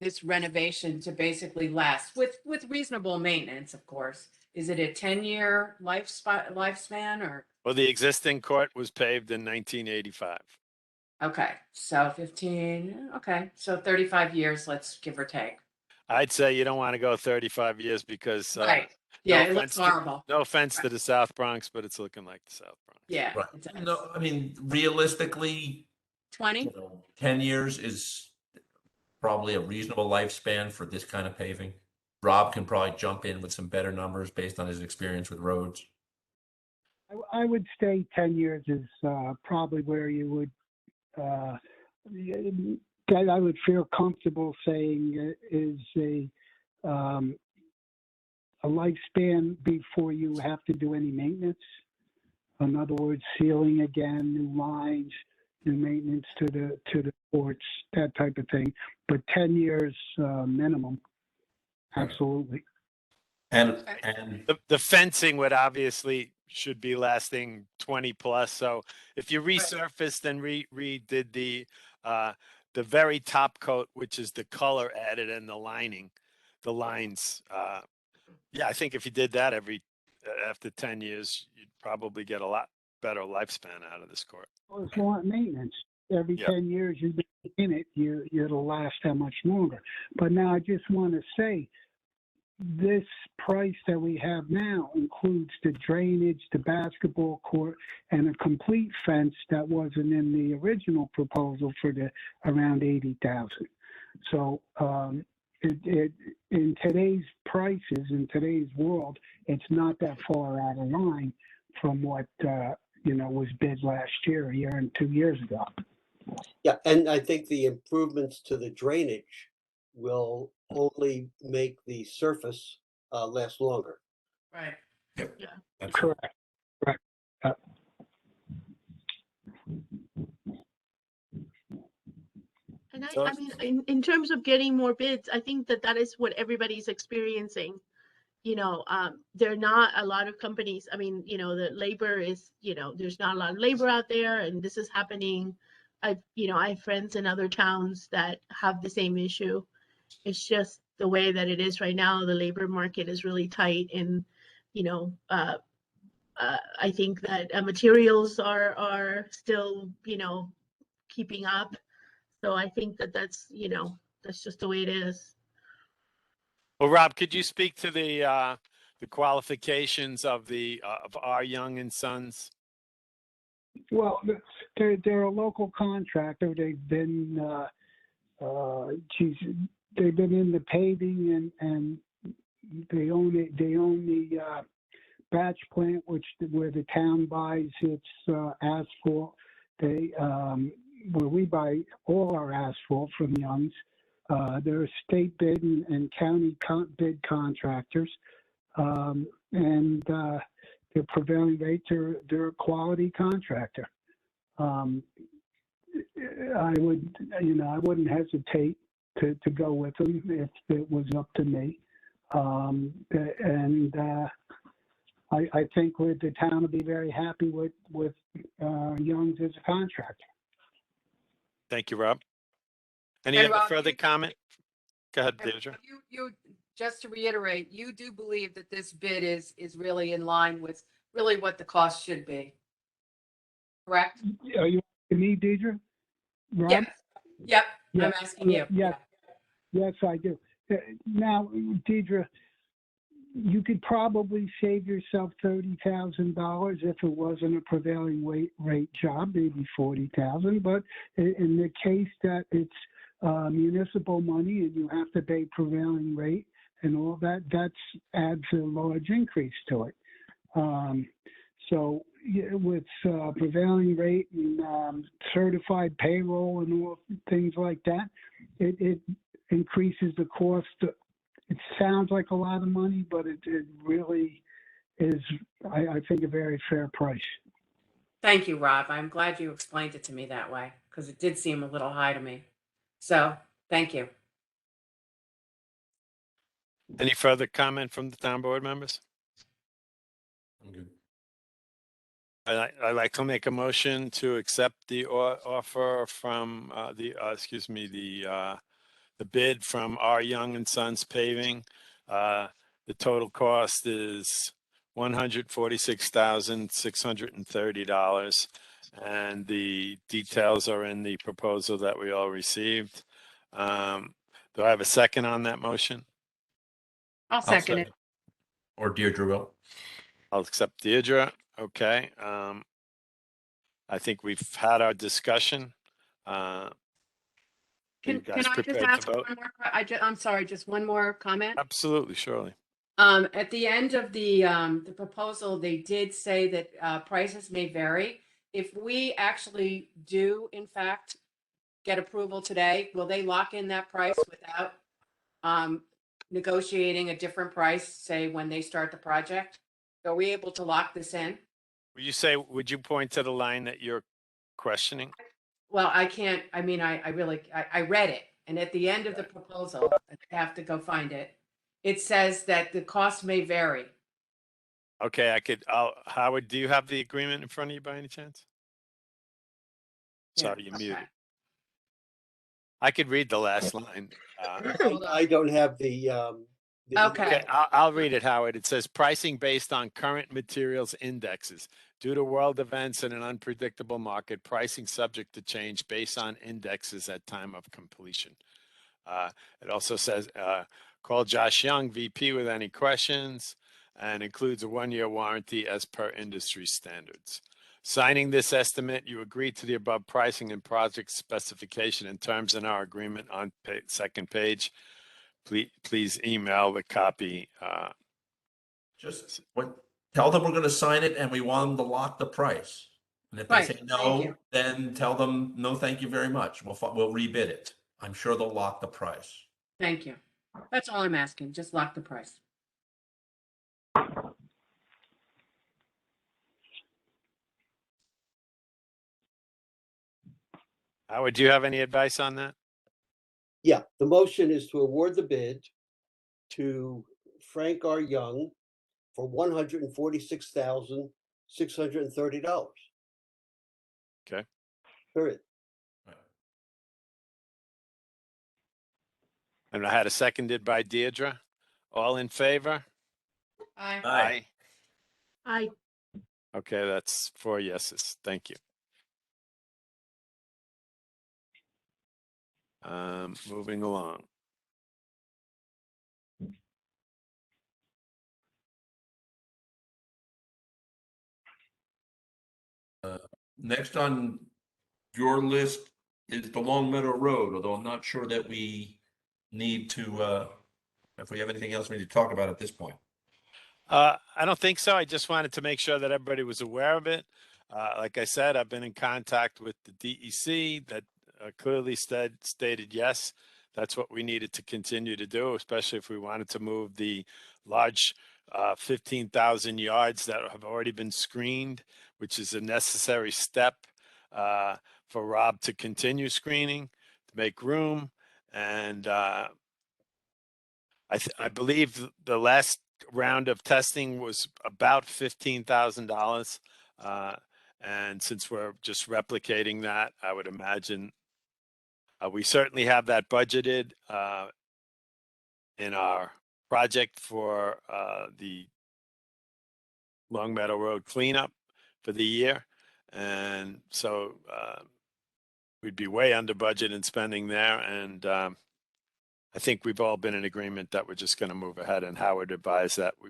this renovation to basically last with reasonable maintenance, of course? Is it a 10-year lifespan or? Well, the existing court was paved in 1985. Okay, so 15, okay, so 35 years, let's give or take. I'd say you don't want to go 35 years because, Right, yeah, no it looks offense to- horrible. no offense to the South Bronx, but it's looking like the South Bronx. Yeah. Right. it does. No, I mean, realistically, 20? 10 years is probably a reasonable lifespan for this kind of paving. Rob can probably jump in with some better numbers based on his experience with roads. I would say 10 years is probably where you would, that I would feel comfortable saying is a lifespan before you have to do any maintenance. In other words, sealing again, new lines, new maintenance to the ports, that type of thing. But 10 years minimum, absolutely. And The fencing would obviously should be lasting 20 plus. So if you resurfaced and redid the very top coat, which is the color added and the lining, the lines, yeah, I think if you did that after 10 years, you'd probably get a lot better lifespan out of this court. Well, it's more maintenance. Every Yeah. 10 years you've been in it, it'll last that much longer. But now I just want to say, this price that we have now includes the drainage, the basketball court, and a complete fence that wasn't in the original proposal for the around 80,000. So in today's prices, in today's world, it's not that far out of line from what, was bid last year, a year and 2 years ago. Yeah, and I think the improvements to the drainage will only make the surface last longer. Right. Absolutely. Correct. Right. And So- I mean, in terms of getting more bids, I think that is what everybody's experiencing. There are not a lot of companies. I mean, the labor is, there's not a lot of labor out there, and this is happening. I have friends in other towns that have the same issue. It's just the way that it is right now. The labor market is really tight, and I think that materials are still, keeping up. So I think that's just the way it is. Well, Rob, could you speak to the qualifications of our Young and Sons? Well, they're a local contractor. They've been, they've been in the paving and they own it. They own the batch plant, where the town buys its asphalt. Where we buy all our asphalt from Young's. They're state bid and county bid contractors, and their prevailing rates they're a quality contractor. I wouldn't hesitate to go with them if it was up to me. I think the town will be very happy with Young's as a contractor. Thank you, Rob. Any And other Rob, further you- comment? Go ahead, And Deirdre. You, just to reiterate, you do believe that this bid is really in line with really what the cost should be, correct? Are you asking me, Deidre? Rob? Yes. Yep, Yeah. I'm asking you. Yeah. Yes, I do. Now, Deidre, you could probably save yourself $30,000 if it wasn't a prevailing rate job, maybe $40,000. But in the case that it's municipal money and you have to pay prevailing rate and all that, adds a large increase to it. So with prevailing rate and certified payroll and all things like that, it increases the cost. It sounds like a lot of money, but it really is, I think, a very fair price. Thank you, Rob. I'm glad you explained it to me that way because it did seem a little high to me. So, thank you. Any further comment from the town board members? I'm good. I'd like to make a motion to accept the offer from the bid from our Young and Sons Paving. The total cost is $146,630, and the details are in the proposal that we all received. Do I have a second on that motion? I'll second it. Or Deirdre will. I'll accept Deirdre. Okay. I think we've had our discussion. Are you Can guys I just prepared ask to vote? one more? I'm sorry, just one more comment. Absolutely, surely. At the end of the proposal, they did say that prices may vary. If we actually do, in fact, get approval today, will they lock in that price without negotiating a different price, say, when they start the project? Are we able to lock this in? Would you point to the line that you're questioning? Well, I can't, I mean, I read it, and at the end of the proposal, I have to go find it. It says that the cost may vary. Okay, Howard, do you have the agreement in front of you by any chance? Sorry, you're Okay. muted. I could read the last line. Hold on. I don't have the. Okay. Okay, I'll read it, Howard. It says pricing based on current materials indexes. Due to world events and an unpredictable market, pricing subject to change based on indexes at time of completion. It also says, call Josh Young, VP, with any questions, and includes a 1-year warranty as per industry standards. Signing this estimate, you agree to the above pricing and project specification and terms in our agreement on second page. please email the copy. Just tell them we're going to sign it and we want them to lock the price. And if they Right, say thank no, you. then tell them, no, thank you very much. We'll rebid it. I'm sure they'll lock the price. Thank you. That's all I'm asking. Just lock the price. Howard, do you have any advice on that? Yeah, the motion is to award the bid to Frank R. Young for $146,630. Okay. Period. And I had a seconded by Deirdre. All in favor? Aye. I, Okay, that's 4 yeses. Thank you. Moving along. Next on your list is the Long Meadow Road, although I'm not sure that we need to, if we have anything else we need to talk about at this point. I don't think so. I just wanted to make sure that everybody was aware of it. Like I said, I've been in contact with the DEC that clearly stated yes, that's what we needed to continue to do, especially if we wanted to move the large 15,000 yards that have already been screened, which is a necessary step for Rob to continue screening, to make room. And I believe the last round of testing was about $15,000. And since we're just replicating that, I would imagine we certainly have that budgeted in our project for the Long Meadow Road cleanup for the year. And so we'd be way under budget in spending there. And I think we've all been in agreement that we're just going to move ahead, and Howard advised that we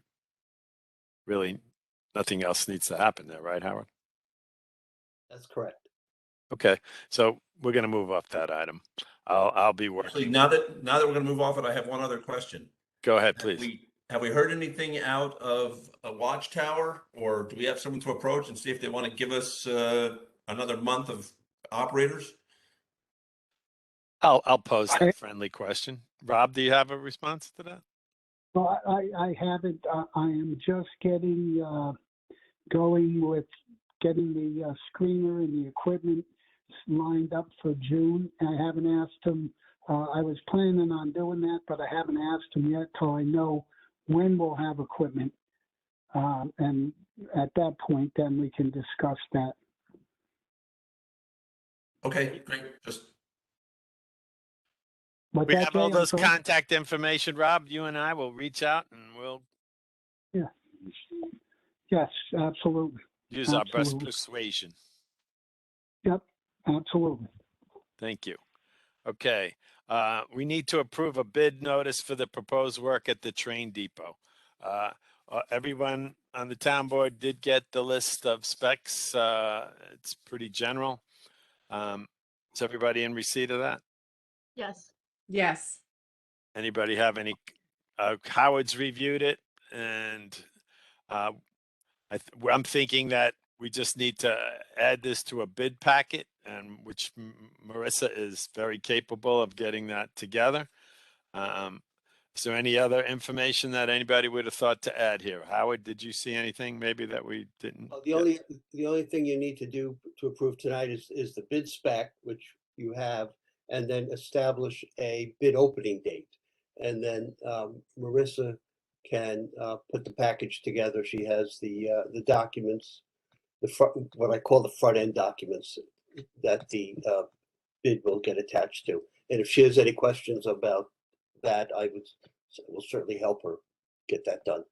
really nothing else needs to happen there, right, Howard? That's correct. Okay, so we're going to move off that item. I'll be Actually, working. now that we're going to move off it, I have one other question. Go ahead, Have please. have we heard anything out of a watchtower, or do we have someone to approach and see if they want to give us another month of operators? I'll pose that friendly question. Rob, do you have a response to that? Well, I haven't, I am just getting, going with getting the screener and the equipment lined up for June. I haven't asked him, I was planning on doing that, but I haven't asked him yet till I know when we'll have equipment. And at that point, then we can discuss that. Okay, great. Just But We that have all day, I'm those sorry? contact information, Rob. You and I will reach out and we'll Yeah. Yes, absolutely. use our best Absolutely. persuasion. Yep, absolutely. Thank you. Okay, we need to approve a bid notice for the proposed work at the train depot. Everyone on the town board did get the list of specs. It's pretty general. Is everybody in receipt of that? yes, Yes. Anybody have any? Howard's reviewed it, and I'm thinking that we just need to add this to a bid packet, and which Marissa is very capable of getting that together. Is there any other information that anybody would have thought to add here? Howard, did you see anything maybe that we didn't? The only thing you need to do to approve tonight is the bid spec, which you have, and then establish a bid opening date. And then Marissa can put the package together. She has the documents, what I call the front end documents that the bid will get attached to. And if she has any questions about that, will certainly help her get that done.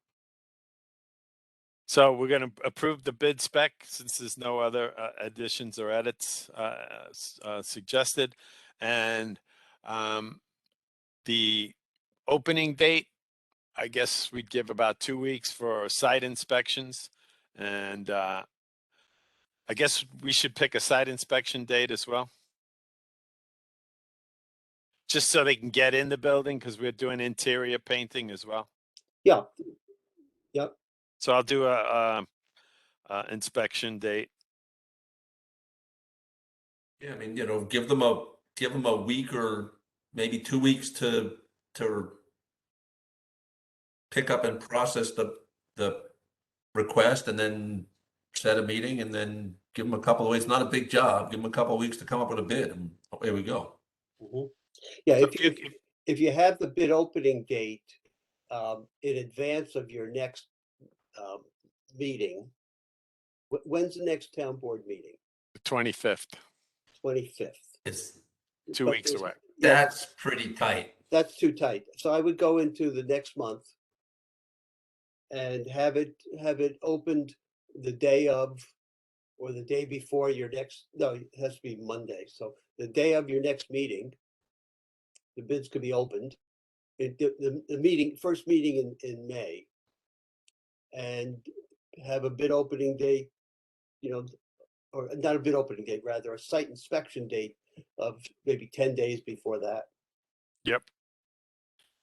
So we're going to approve the bid spec since there's no other additions or edits suggested. And the opening date, I guess we'd give about 2 weeks for site inspections. And I guess we should pick a site inspection date as well. just so they can get in the building because we're doing interior painting as well. Yeah, So I'll do a inspection date. Yeah, I mean, give them a week or maybe 2 weeks to pick up and process the request, and then set a meeting, and then give them a couple of weeks. Not a big job. Give them a couple of weeks to come up with a bid, and away we go. mhm. Yeah, So if you have the bid opening date in advance of your next meeting, when's the next town board meeting? The 25th, 25th. It's 2 But weeks there's- away. Yeah, that's pretty tight. that's too tight. So I would go into the next month and have it opened the day of or the day before your next, no, it has to be Monday. So the day of your next meeting, the bids could be opened. The first meeting in May, and have a bid opening date, or not a bid opening date, rather a site inspection date of maybe 10 days before that. Yep.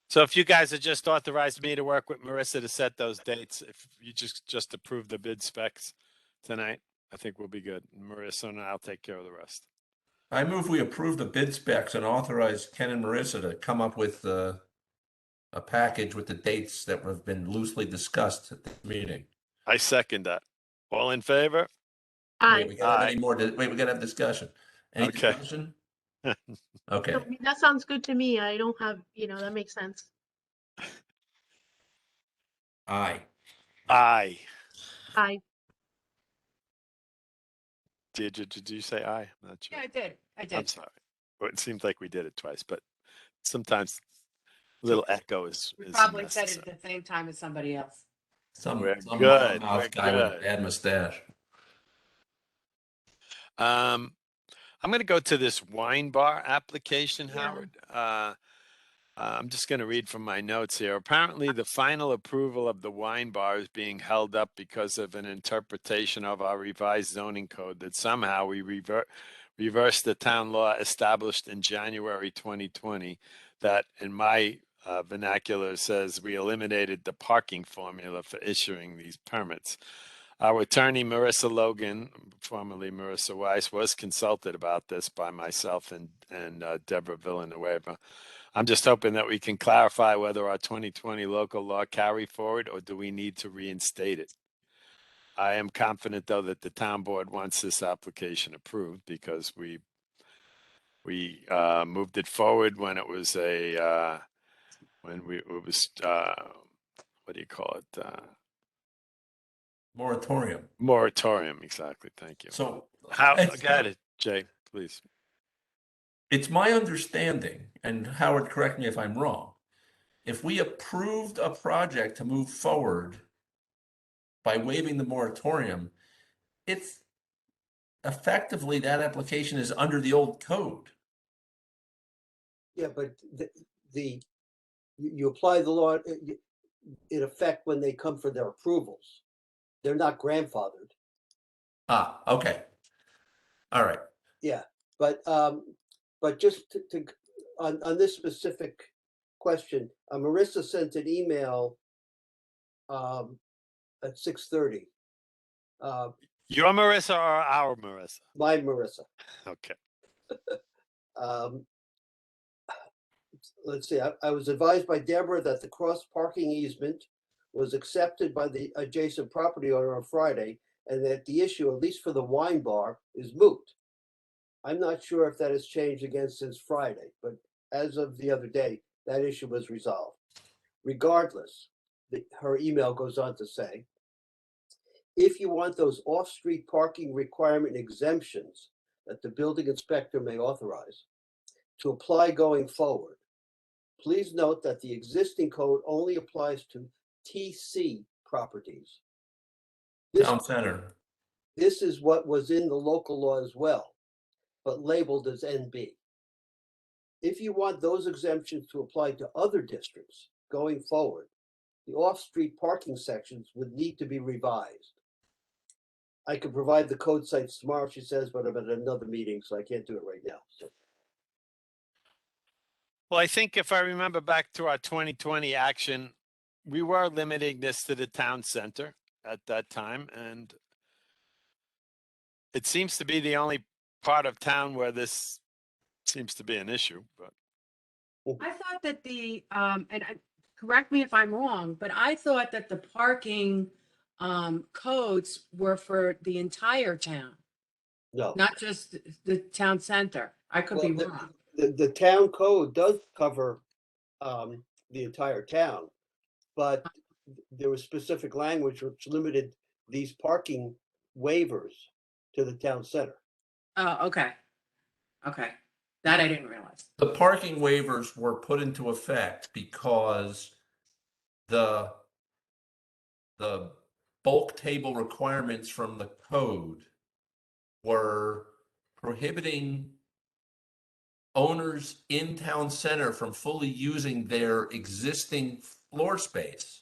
So if you guys had just authorized me to work with Marissa to set those dates, if you just approve the bid specs tonight, I think we'll be good. Marissa and I'll take care of the rest. I move we approve the bid specs and authorize Ken and Marissa to come up with a package with the dates that have been loosely discussed at the meeting. I second that. All in favor? Wait, Aye. we gotta have any more, wait, we gotta have discussion. Any Okay. discussion? Okay, I mean, that sounds good to me. I don't have, that makes sense. aye. Aye. Aye. Did you say aye? I'm not sure. Yeah, I did. I I'm did. sorry. Well, it seems like we did it twice, but sometimes a little echo is We is probably said it necessary. at the same time as somebody else. Some We're some good, loudmouth we're guy with a good. bad mustache. I'm going to go to this wine bar application, Yeah. Howard. I'm just going to read from my notes here. Apparently, the final approval of the wine bar is being held up because of an interpretation of our revised zoning code that somehow we reversed the town law established in January 2020 that, in my vernacular, says we eliminated the parking formula for issuing these permits. Our attorney, Marissa Logan, formerly Marissa Weiss, was consulted about this by myself and Deborah Villanueva. I'm just hoping that we can clarify whether our 2020 local law carry forward or do we need to reinstate it. I am confident, though, that the town board wants this application approved because we moved it forward when it was what do you call it? Moratorium. Moratorium, exactly. Thank you. So How? it's- Got it, Jay, please. It's my understanding, and Howard, correct me if I'm wrong, if we approved a project to move forward by waiving the moratorium, it's effectively that application is under the old code. Yeah, but you apply the law in effect when they come for their approvals. They're not grandfathered. Ah, okay. All right. Yeah, but just on this specific question, Marissa sent an email at 6:30. Your Marissa or our Marissa? My Marissa. Okay. Let's see, I was advised by Deborah that the cross parking easement was accepted by the adjacent property owner on Friday, and that the issue, at least for the wine bar, is moot. I'm not sure if that has changed again since Friday, but as of the other day, that issue was resolved. Regardless, her email goes on to say, if you want those off-street parking requirement exemptions that the building inspector may authorize to apply going forward, please note that the existing code only applies to TC properties. Town center. This is what was in the local law as well, but labeled as NB. If you want those exemptions to apply to other districts going forward, the off-street parking sections would need to be revised. I could provide the code sites tomorrow, she says, but I'm at another meeting, so I can't do it right now. So Well, I think if I remember back to our 2020 action, we were limiting this to the town center at that time, and it seems to be the only part of town where this seems to be an issue, but I thought that correct me if I'm wrong, but I thought that the parking codes were for the entire town, No. not just the town center. I could be Well, wrong. The town code does cover the entire town, but there was specific language which limited these parking waivers to the town center. Oh, okay. Okay. That I didn't realize. The parking waivers were put into effect because the bulk table requirements from the code were prohibiting owners in town center from fully using their existing floor space.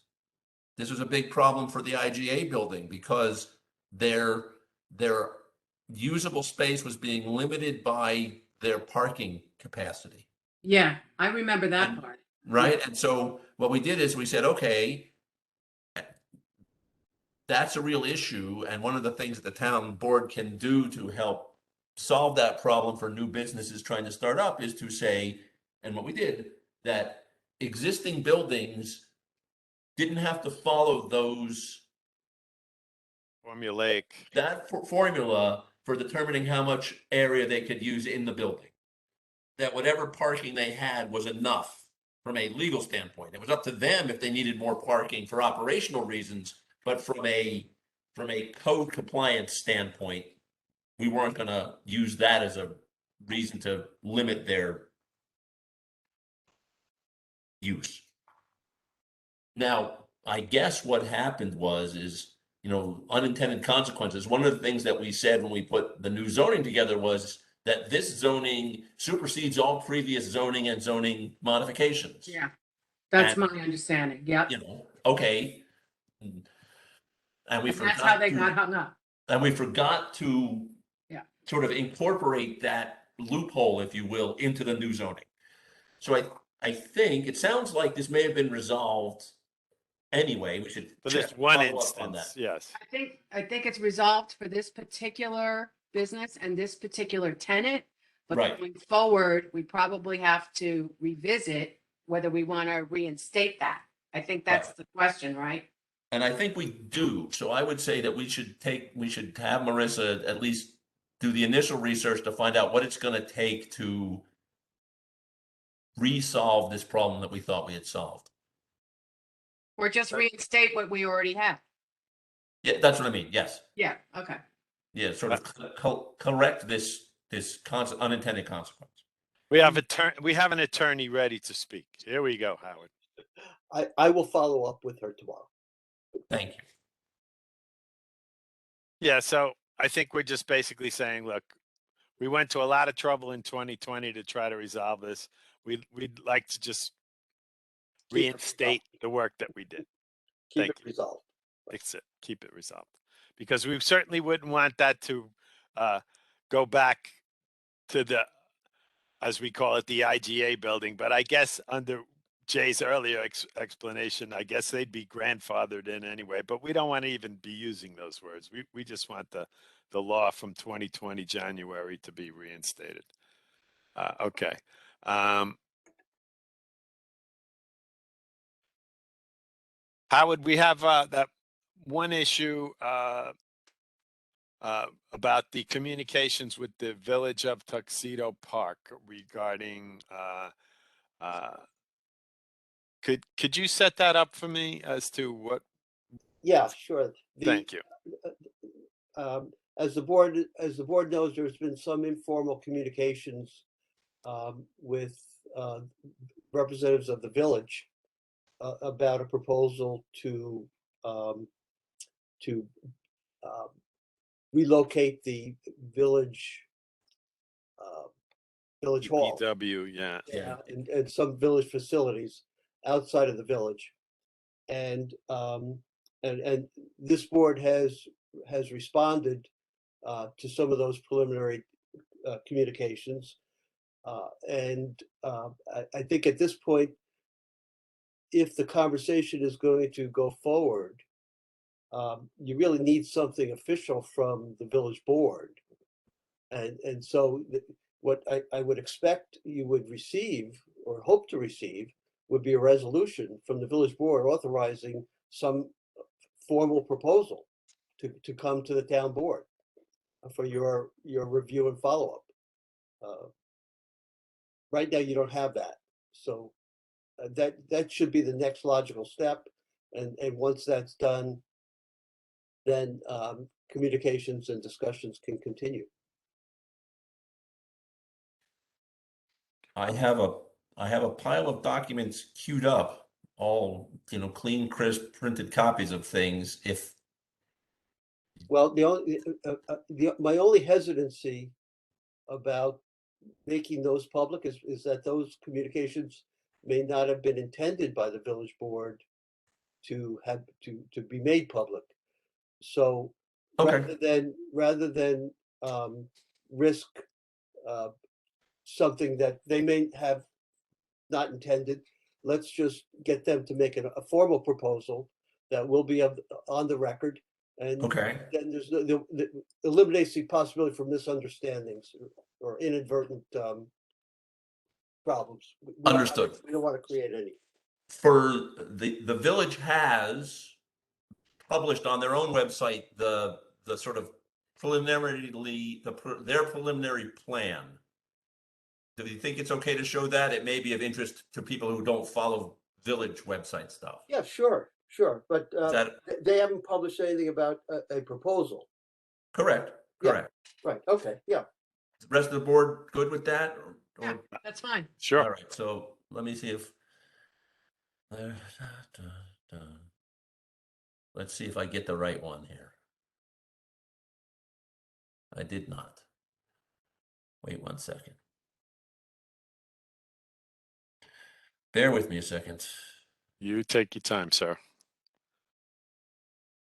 This was a big problem for the IGA building because their usable space was being limited by their parking capacity. Yeah, I remember that And- part. Right. And so what we did is we said, okay, that's a real issue. And one of the things that the town board can do to help solve that problem for new businesses trying to start up is to say, and what we did, that existing buildings didn't have to follow formulaic. that formula for determining how much area they could use in the building. That whatever parking they had was enough from a legal standpoint. It was up to them if they needed more parking for operational reasons, but from a code compliance standpoint, we weren't going to use that as a reason to limit their use. Now, I guess what happened is, unintended consequences. One of the things that we said when we put the new zoning together was that this zoning supersedes all previous zoning and zoning modifications. Yeah, that's And- my understanding. Yep. Okay. And we And that's how forgot they to, got hung up. and we forgot to Yeah. sort of incorporate that loophole, if you will, into the new zoning. So I think it sounds like this may have been resolved anyway. We should For this check- one follow up on instance, that. yes. I think it's resolved for this particular business and this particular tenant. But Right. going forward, we probably have to revisit whether we want to reinstate that. I think that's Right. the question, right? And I think we do. So I would say that we should have Marissa at least do the initial research to find out what it's going to take to resolve this problem that we thought we had solved. Or just reinstate what we already have. Yeah, that's what I mean. Yes. Yeah, okay. Yeah, sort of correct this unintended consequence. We have an attorney ready to speak. Here we go, Howard. I will follow up with her tomorrow. Thank you. Yeah, so I think we're just basically saying, look, we went to a lot of trouble in 2020 to try to resolve this. We'd like to just Keep it reinstate the work that we did. Keep Thank it you. resolved. Fix it, keep it resolved. Because we certainly wouldn't want that to go back to the, as we call it, the IGA building. But I guess under Jay's earlier explanation, I guess they'd be grandfathered in anyway. But we don't want to even be using those words. We just want the law from 2020 January to be reinstated. Okay. Howard, we have that one issue about the communications with the Village of Tuxedo Park regarding. Could you set that up for me as to what? Yeah, sure. Thank you. As the board knows, there's been some informal communications with representatives of the village about a proposal to relocate the village hall. DPW, yeah. Yeah, and some village facilities outside of the village. And this board has responded to some of those preliminary communications. I think at this point, if the conversation is going to go forward, you really need something official from the village board. And so what I would expect you would receive or hope to receive would be a resolution from the village board authorizing some formal proposal to come to the town board for your review and follow-up. Right now, you don't have that. So that should be the next logical step. And once that's done, then communications and discussions can continue. I have a pile of documents queued up, all, clean, crisp, printed copies of things. If Well, my only hesitancy about making those public is that those communications may not have been intended by the village board to be made public. So Okay. rather than risk something that they may have not intended, let's just get them to make a formal proposal that will be on the record. And Okay. then there's eliminates the possibility for misunderstandings or inadvertent problems. Understood. We don't want to create any. For the village has published on their own website the sort of their preliminary plan. Do you think it's okay to show that? It may be of interest to people who don't follow village website stuff. Yeah, sure. But Is that they haven't published anything about a proposal. correct? Yeah. Correct. Right, okay, yeah. The rest of the board good with that? Yeah, that's fine. All Sure. right, so let me see if let's see if I get the right one here. I did not. Wait 1 second. Bear with me a second. You take your time, sir.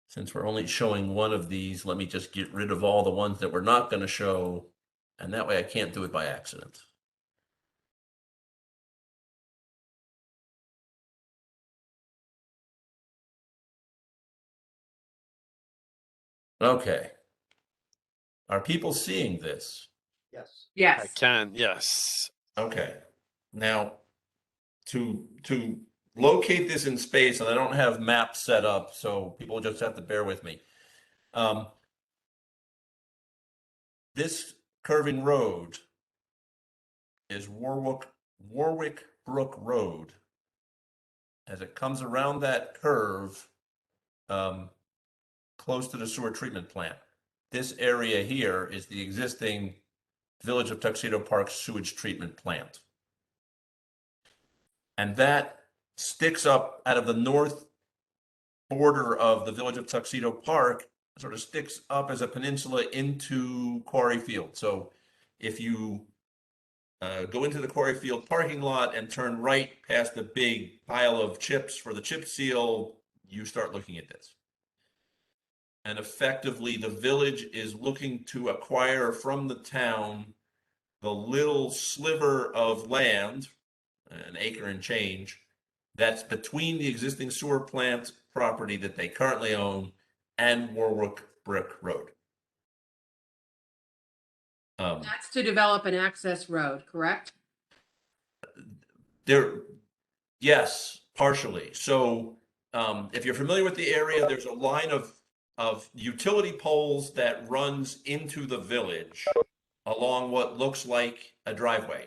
Since we're only showing one of these, let me just get rid of all the ones that we're not going to show, and that way I can't do it by accident. Okay. Are people seeing this? Yes. I Yes. can, yes. Okay. Now, to locate this in space, and I don't have maps set up, so people just have to bear with me. This curving road is Warwick Brook Road. As it comes around that curve, close to the sewer treatment plant. This area here is the existing Village of Tuxedo Park sewage treatment plant. And that sticks up out of the north border of the Village of Tuxedo Park, sort of sticks up as a peninsula into Quarry Field. So if you go into the Quarry Field parking lot and turn right past the big pile of chips for the chip seal, you start looking at this. And effectively, the village is looking to acquire from the town the little sliver of land, an acre and change, that's between the existing sewer plant property that they currently own and Warwick Brook Road. That's to develop an access road, correct? Yes, partially. So if you're familiar with the area, there's a line of utility poles that runs into the village along what looks like a driveway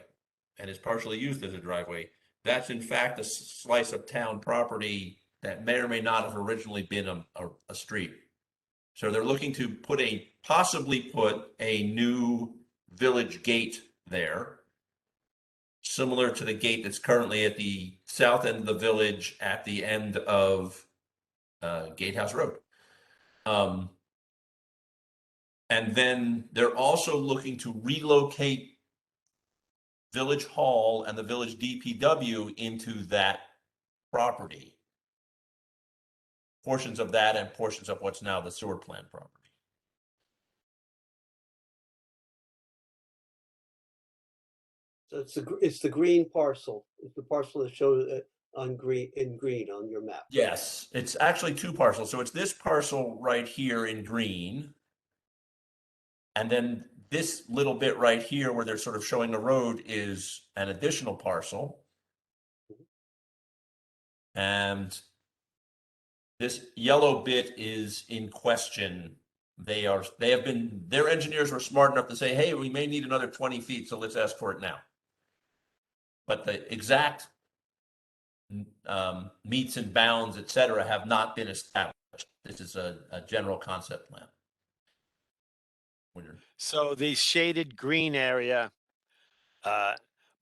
and is partially used as a driveway. That's in fact a slice of town property that may or may not have originally been a street. So they're looking to possibly put a new village gate there, similar to the gate that's currently at the south end of the village at the end of Gatehouse Road. And then they're also looking to relocate Village Hall and the village DPW into that property. Portions of that and portions of what's now the sewer plant property. So it's the green parcel. It's the parcel that shows it on in green on your map. Yes, it's actually two parcels. So it's this parcel right here in green. And then this little bit right here where they're sort of showing the road is an additional parcel. And this yellow bit is in question. Their engineers were smart enough to say, hey, we may need another 20 feet, so let's ask for it now. But the exact meets and bounds, et cetera, have not been established. This is a general concept plan. So the shaded green area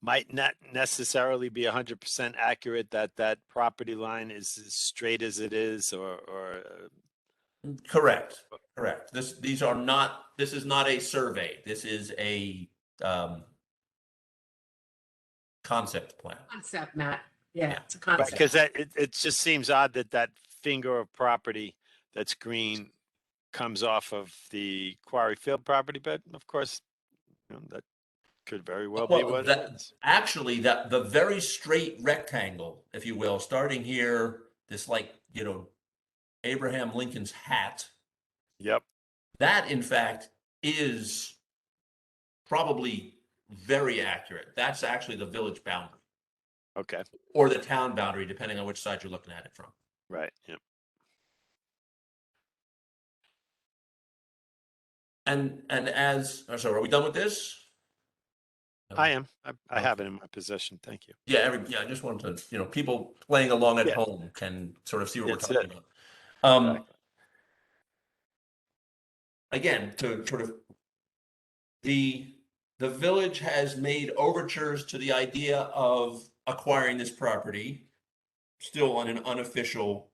might not necessarily be 100% accurate that that property line is as straight as it is, or Correct. This is not a survey. This is a concept plan. Concept, Matt. Yeah, Yeah. it's a concept. because it just seems odd that that finger of property that's green comes off of the Quarry Field property, but of course, that could very well be what it is. Actually, that the very straight rectangle, if you will, starting here, this Abraham Lincoln's hat. Yep. That, in fact, is probably very accurate. That's actually the village boundary Okay. or the town boundary, depending on which side you're looking at it from. Right. Yep. So are we done with this? I am. I have it in my possession. Thank you. Yeah, I just wanted to, people playing along at Yeah. home can sort of see what That's we're talking it. about. Exactly. Again, to sort of the village has made overtures to the idea of acquiring this property, still on an unofficial,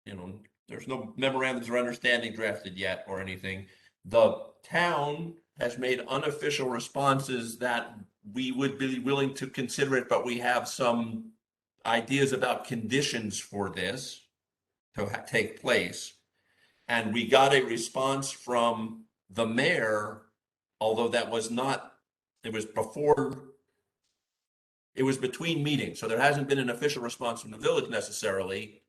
there's no memorandums of understanding drafted yet or anything. The town has made unofficial responses that we would be willing to consider it, but we have some ideas about conditions for this to take place. And we got a response from the mayor, although that was not, it was between meetings. So there hasn't been an official response from the village necessarily,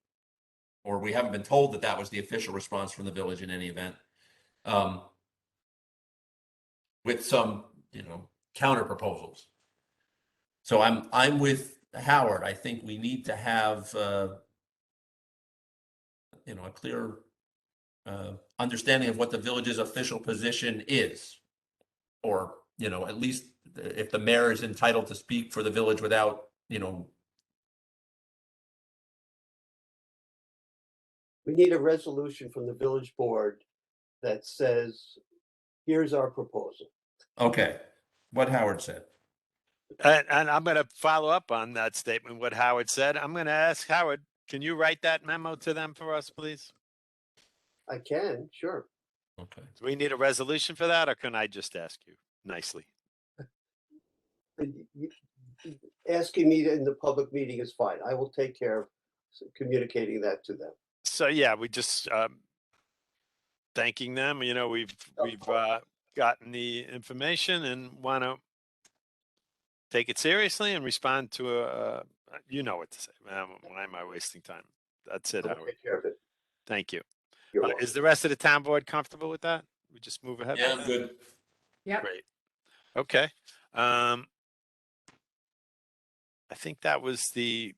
or we haven't been told that that was the official response from the village in any event. With some, counter proposals. So I'm with Howard. I think we need to have, a clear understanding of what the village's official position is, or at least if the mayor is entitled to speak for the village without, We need a resolution from the village board that says, here's our proposal. Okay, what Howard said. And I'm going to follow up on that statement, what Howard said. I'm going to ask Howard, can you write that memo to them for us, please? I can, sure. Okay. Do we need a resolution for that, or can I just ask you nicely? Asking me in the public meeting is fine. I will take care of communicating that to them. So yeah, we just thanking them. We've gotten the information and want to take it seriously and respond to what to say. Why am I wasting time? That's it, I'll Howard. take care of it. Thank you. You're welcome. Is the rest of the town board comfortable with that? We just move ahead. Yeah, with I'm that? good. Yep. Great. Okay. I think that was the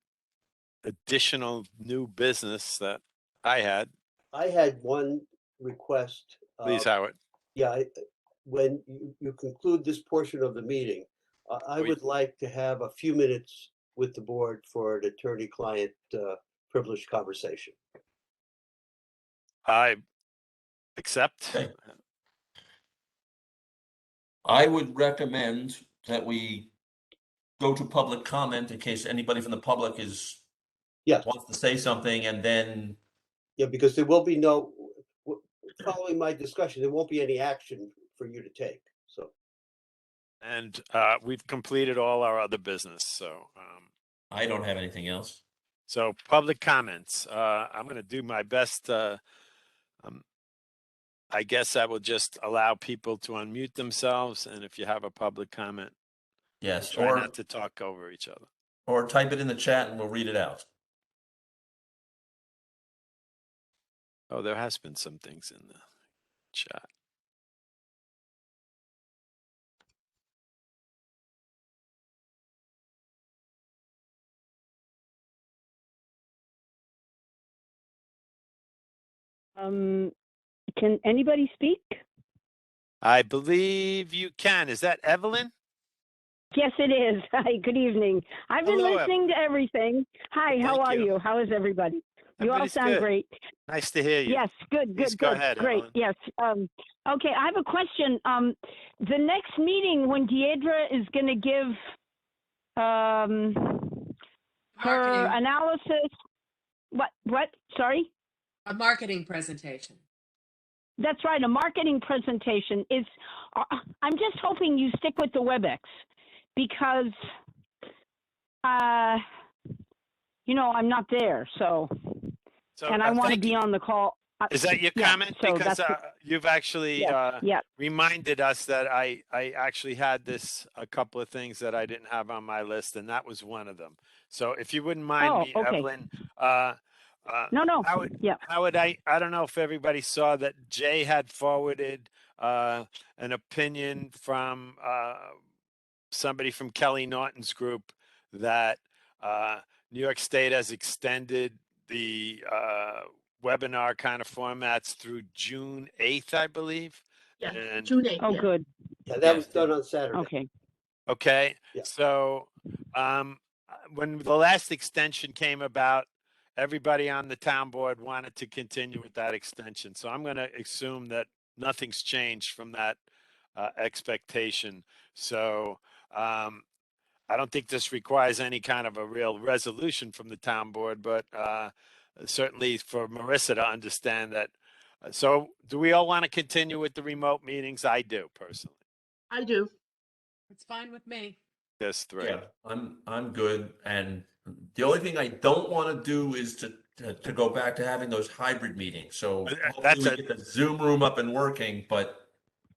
additional new business that I had. I had one request. Please, Howard. Yeah, when you conclude this portion of the meeting, I would like to have a few minutes with the board for an attorney-client privileged conversation. I accept. Okay. I would recommend that we go to public comment in case anybody from the public wants to say something, and then. Yeah, because there will be following my discussion, there won't be any action for you to take, so. And we've completed all our other business, so. I don't have anything else. So public comments. I'm going to do my best. I guess I will just allow people to unmute themselves, and if you have a public comment, Yes, Try or not to talk over each other. type it in the chat and we'll read it out. Oh, there has been some things in the chat. Can anybody speak? I believe you can. Is that Evelyn? Yes, it is. Hi, good evening. I've been Hello, listening to everything. Hi, Well, how thank are you. you? How is everybody? You all Everybody's sound good. great. Nice to hear you. Yes, good, Please good, go good. ahead, Great. Evelyn. Yes. Okay, I have a question. The next meeting when Deidre is going to give her Marketing, analysis. What? Sorry? a marketing presentation. That's right. A marketing presentation is. I'm just hoping you stick with the WebEx because, I'm not there. So, So, and I want to thank be you. on the call. Is that your Yeah, comment? so Because that's you've actually yeah. reminded us that I actually had a couple of things that I didn't have on my list, and that was one of them. So if you wouldn't mind Oh, me, okay. Evelyn, No. Howard, Howard, I don't know if everybody saw that Jay had forwarded an opinion from somebody from Kelly Norton's group that New York State has extended the webinar kind of formats through June 8th, I believe. Yeah, And June 8th. Oh, yeah. good. Yeah, that was done on Saturday. Okay. okay, Yeah. so when the last extension came about, everybody on the town board wanted to continue with that extension. So I'm going to assume that nothing's changed from that expectation. So I don't think this requires any kind of a real resolution from the town board, but certainly for Marissa to understand that. So do we all want to continue with the remote meetings? I do personally. I do. It's fine with me. There's three. Yeah, I'm good. And the only thing I don't want to do is to go back to having those hybrid meetings. So That's hopefully we get the Zoom room up and working, but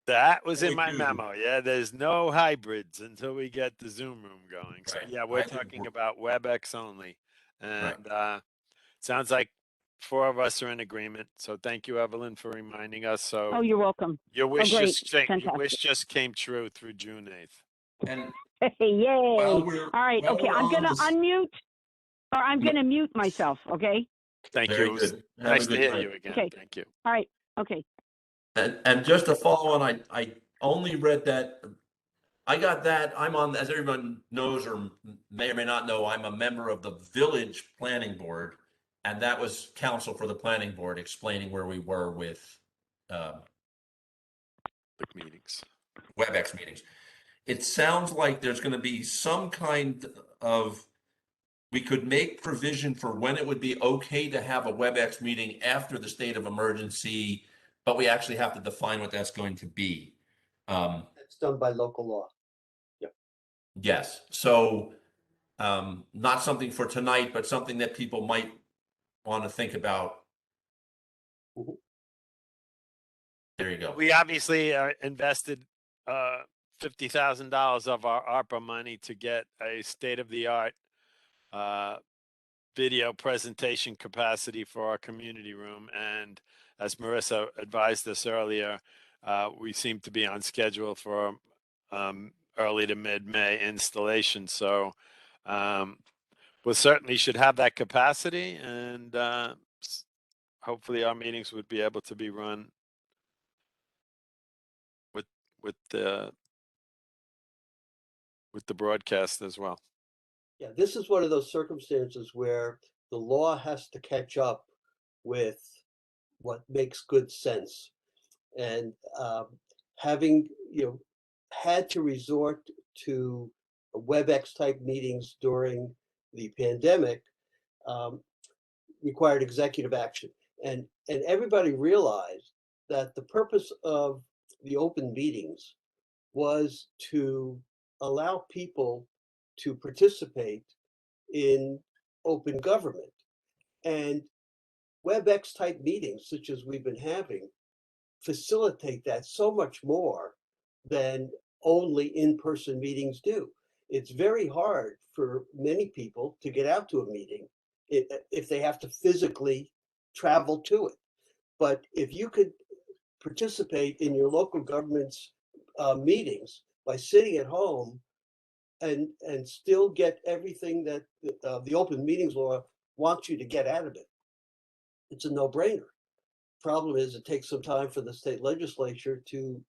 That was in We my do. memo. Yeah, there's no hybrids until we get the Zoom room going. So Right. yeah, we're I think talking we're- about WebEx only. Right. And sounds like four of us are in agreement. So thank you, Evelyn, for reminding us. So Oh, you're welcome. your wish great. your wish just came true through June 8th. And Hey, yay. while we're All right. while Okay. we're I'm on going to this- unmute or I'm going to mute myself. Okay. Thank Very you. It was good. Have nice a to good hear night. you again. Okay. Thank you. All right. Okay. And just to follow on, I only read that. I got that. I'm on, as everyone knows or may or may not know, I'm a member of the Village Planning Board, and that was counsel for the planning board explaining where we were with Quick meetings. WebEx meetings. It sounds like there's going to be some kind of, we could make provision for when it would be okay to have a WebEx meeting after the state of emergency, but we actually have to define what that's going to be. It's done by local law. Yes, so not something for tonight, but something that people might want to think about. Mhm. There you go. We obviously invested $50,000 of our ARPA money to get a state-of-the-art video presentation capacity for our community room. And as Marissa advised us earlier, we seem to be on schedule for early to mid-May installation. So we certainly should have that capacity, and hopefully our meetings would be able to be run with the broadcast as well. Yeah, this is one of those circumstances where the law has to catch up with what makes good sense. And having, had to resort to WebEx type meetings during the pandemic required executive action. And everybody realized that the purpose of the open meetings was to allow people to participate in open government. And WebEx type meetings, such as we've been having, facilitate that so much more than only in-person meetings do. it's very hard for many people to get out to a meeting if they have to physically travel to it. But if you could participate in your local government's meetings by sitting at home and still get everything that the open meetings law wants you to get out of it, it's a no-brainer. Problem is, it takes some time for the state legislature to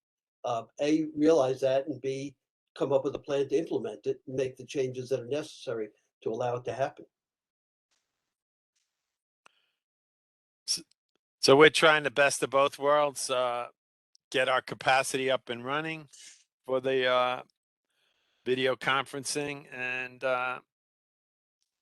A, realize that, and B, come up with a plan to implement it and make the changes that are necessary to allow it to happen. So we're trying the best of both worlds, get our capacity up and running for the video conferencing, and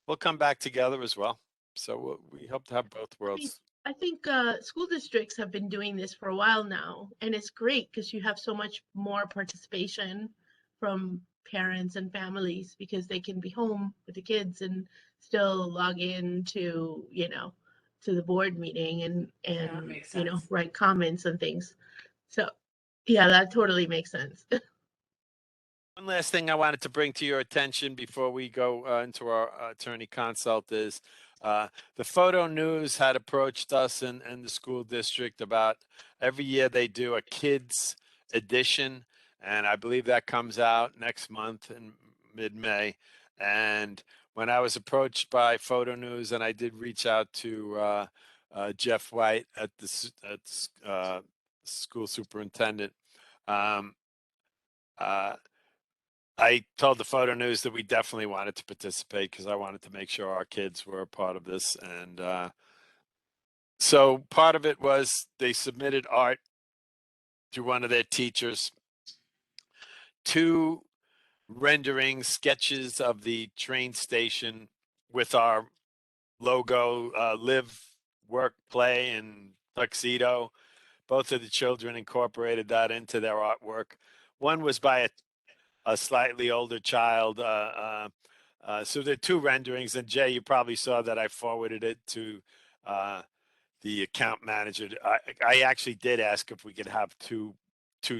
we'll come back together as well. So we hope to have both worlds. I think school districts have been doing this for a while now, and it's great because you have so much more participation from parents and families because they can be home with the kids and still log in to, to the board meeting and makes sense. write comments and things. So yeah, that totally makes sense. One last thing I wanted to bring to your attention before we go into our attorney consult is the Photo News had approached us and the school district about every year they do a kids edition, and I believe that comes out next month in mid-May. And when I was approached by Photo News, and I did reach out to Jeff White at the school superintendent, I told the Photo News that we definitely wanted to participate because I wanted to make sure our kids were a part of this. And so part of it was they submitted art to one of their teachers, 2 rendering sketches of the train station with our logo, live, work, play, and tuxedo. Both of the children incorporated that into their artwork. One was by a slightly older child. So there are 2 renderings, and Jay, you probably saw that I forwarded it to the account manager. I actually did ask if we could have two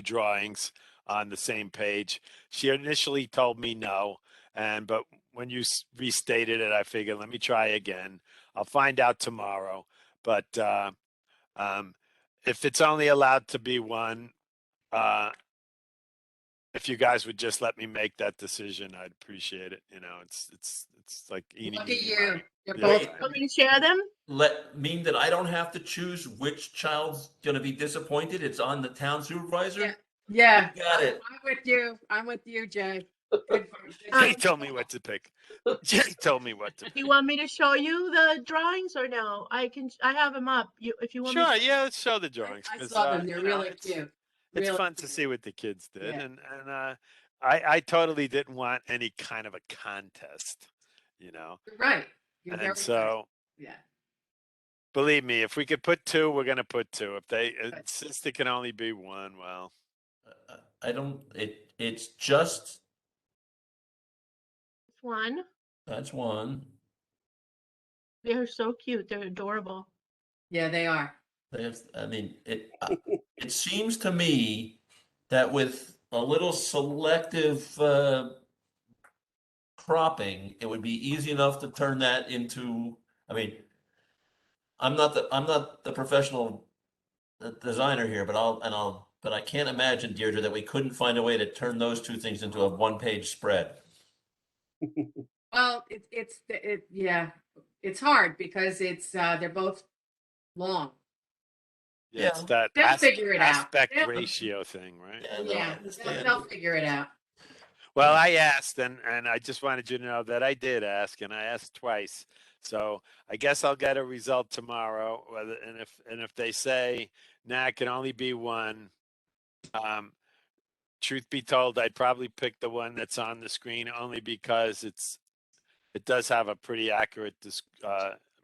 drawings on the same page. She initially told me no, but when you restated it, I figured let me try again. I'll find out tomorrow. But if it's only allowed to be one, if you guys would just let me make that decision, I'd appreciate it. It's like eeny, Look at meeny, you. miny. You're Yeah. both. Want me to share them? Mean that I don't have to choose which child's gonna be disappointed. It's on the town supervisor. Yeah. You got it. I'm with you. I'm with you, Jay. Good Jay told me what to pick. Jay told me what to Do pick. you want me to show you the drawings or no? I have them up. If you want me Sure, to. yeah, let's show the drawings. I 'Cause, saw them. They're you know, really it's cute. it's Really fun to cute. see what the kids did, Yeah. and I totally didn't want any kind of a contest, You're right. You're very and right. so Yeah. believe me, if we could put 2, we're gonna put 2. If they insist it can only be 1, well, I don't, it's just, One. that's one. They're so cute. They're adorable. Yeah, they are. I mean, it seems to me that with a little selective cropping, it would be easy enough to turn that into, I mean, I'm not the professional designer here, but I can't imagine, Deirdre, that we couldn't find a way to turn those 2 things into a 1-page spread. Well, yeah, it's hard because they're both long. yeah, it's that They'll figure it out. aspect They'll- ratio thing, right? Yeah, no, I Yeah, understand. they'll figure it out. Well, I asked, and I just wanted you to know that I did ask, and I asked twice. So I guess I'll get a result tomorrow. And if they say, nah, it can only be 1, truth be told, I'd probably pick the one that's on the screen only because it does have a pretty accurate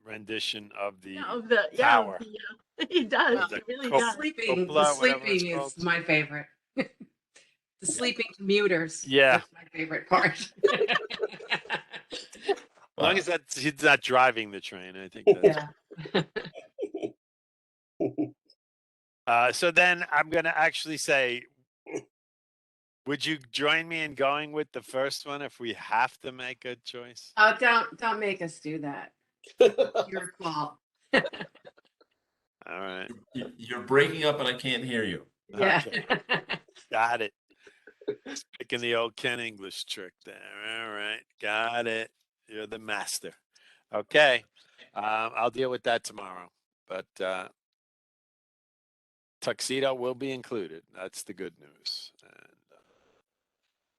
rendition of the tower. It does. Well, It really Cop- does. Sleeping, Cupola, the whatever it's sleeping called. is my favorite. The sleeping commuters. Yeah. That's my favorite part. As long as he's not driving the train, I think that's Yeah. so then I'm going to actually say Would you join me in going with the first one if we have to make a choice? Oh, don't make us do that. Your fault. All right. You're breaking up and I can't hear you. Yeah. Okay. Got it. Just picking the old Ken English trick there. All right. Got it. You're the master. Okay. I'll deal with that tomorrow. But tuxedo will be included. That's the good news. And,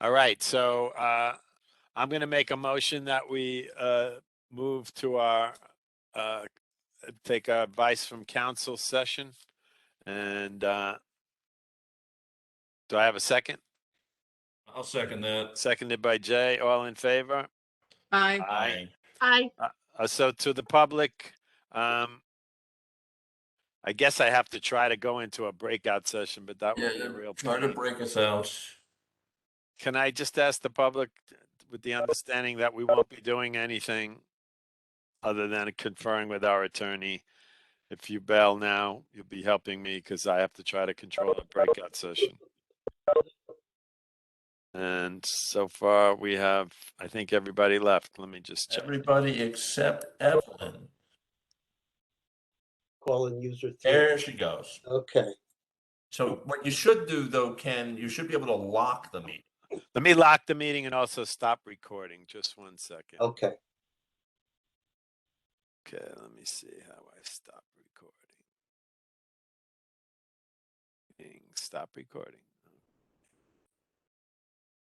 all right. So I'm going to make a motion that we move to our take our advice from council session. And do I have a second? I'll second that. Seconded by Jay. All in favor? Bye. Aye. I So to the public, I guess I have to try to go into a breakout session, but that would be a real Try to pain. break us out. Can I just ask the public with the understanding that we won't be doing anything other than conferring with our attorney? If you bail now, you'll be helping me because I have to try to control the breakout session. And so far we have, I think everybody left. Let me just check. Everybody except Evelyn. Calling user 3. There she goes. Okay. So what you should do though, Ken, you should be able to lock the meeting. Let me lock the meeting and also stop recording. Just 1 second. Okay. Okay, let me see how I stop recording. Stop recording.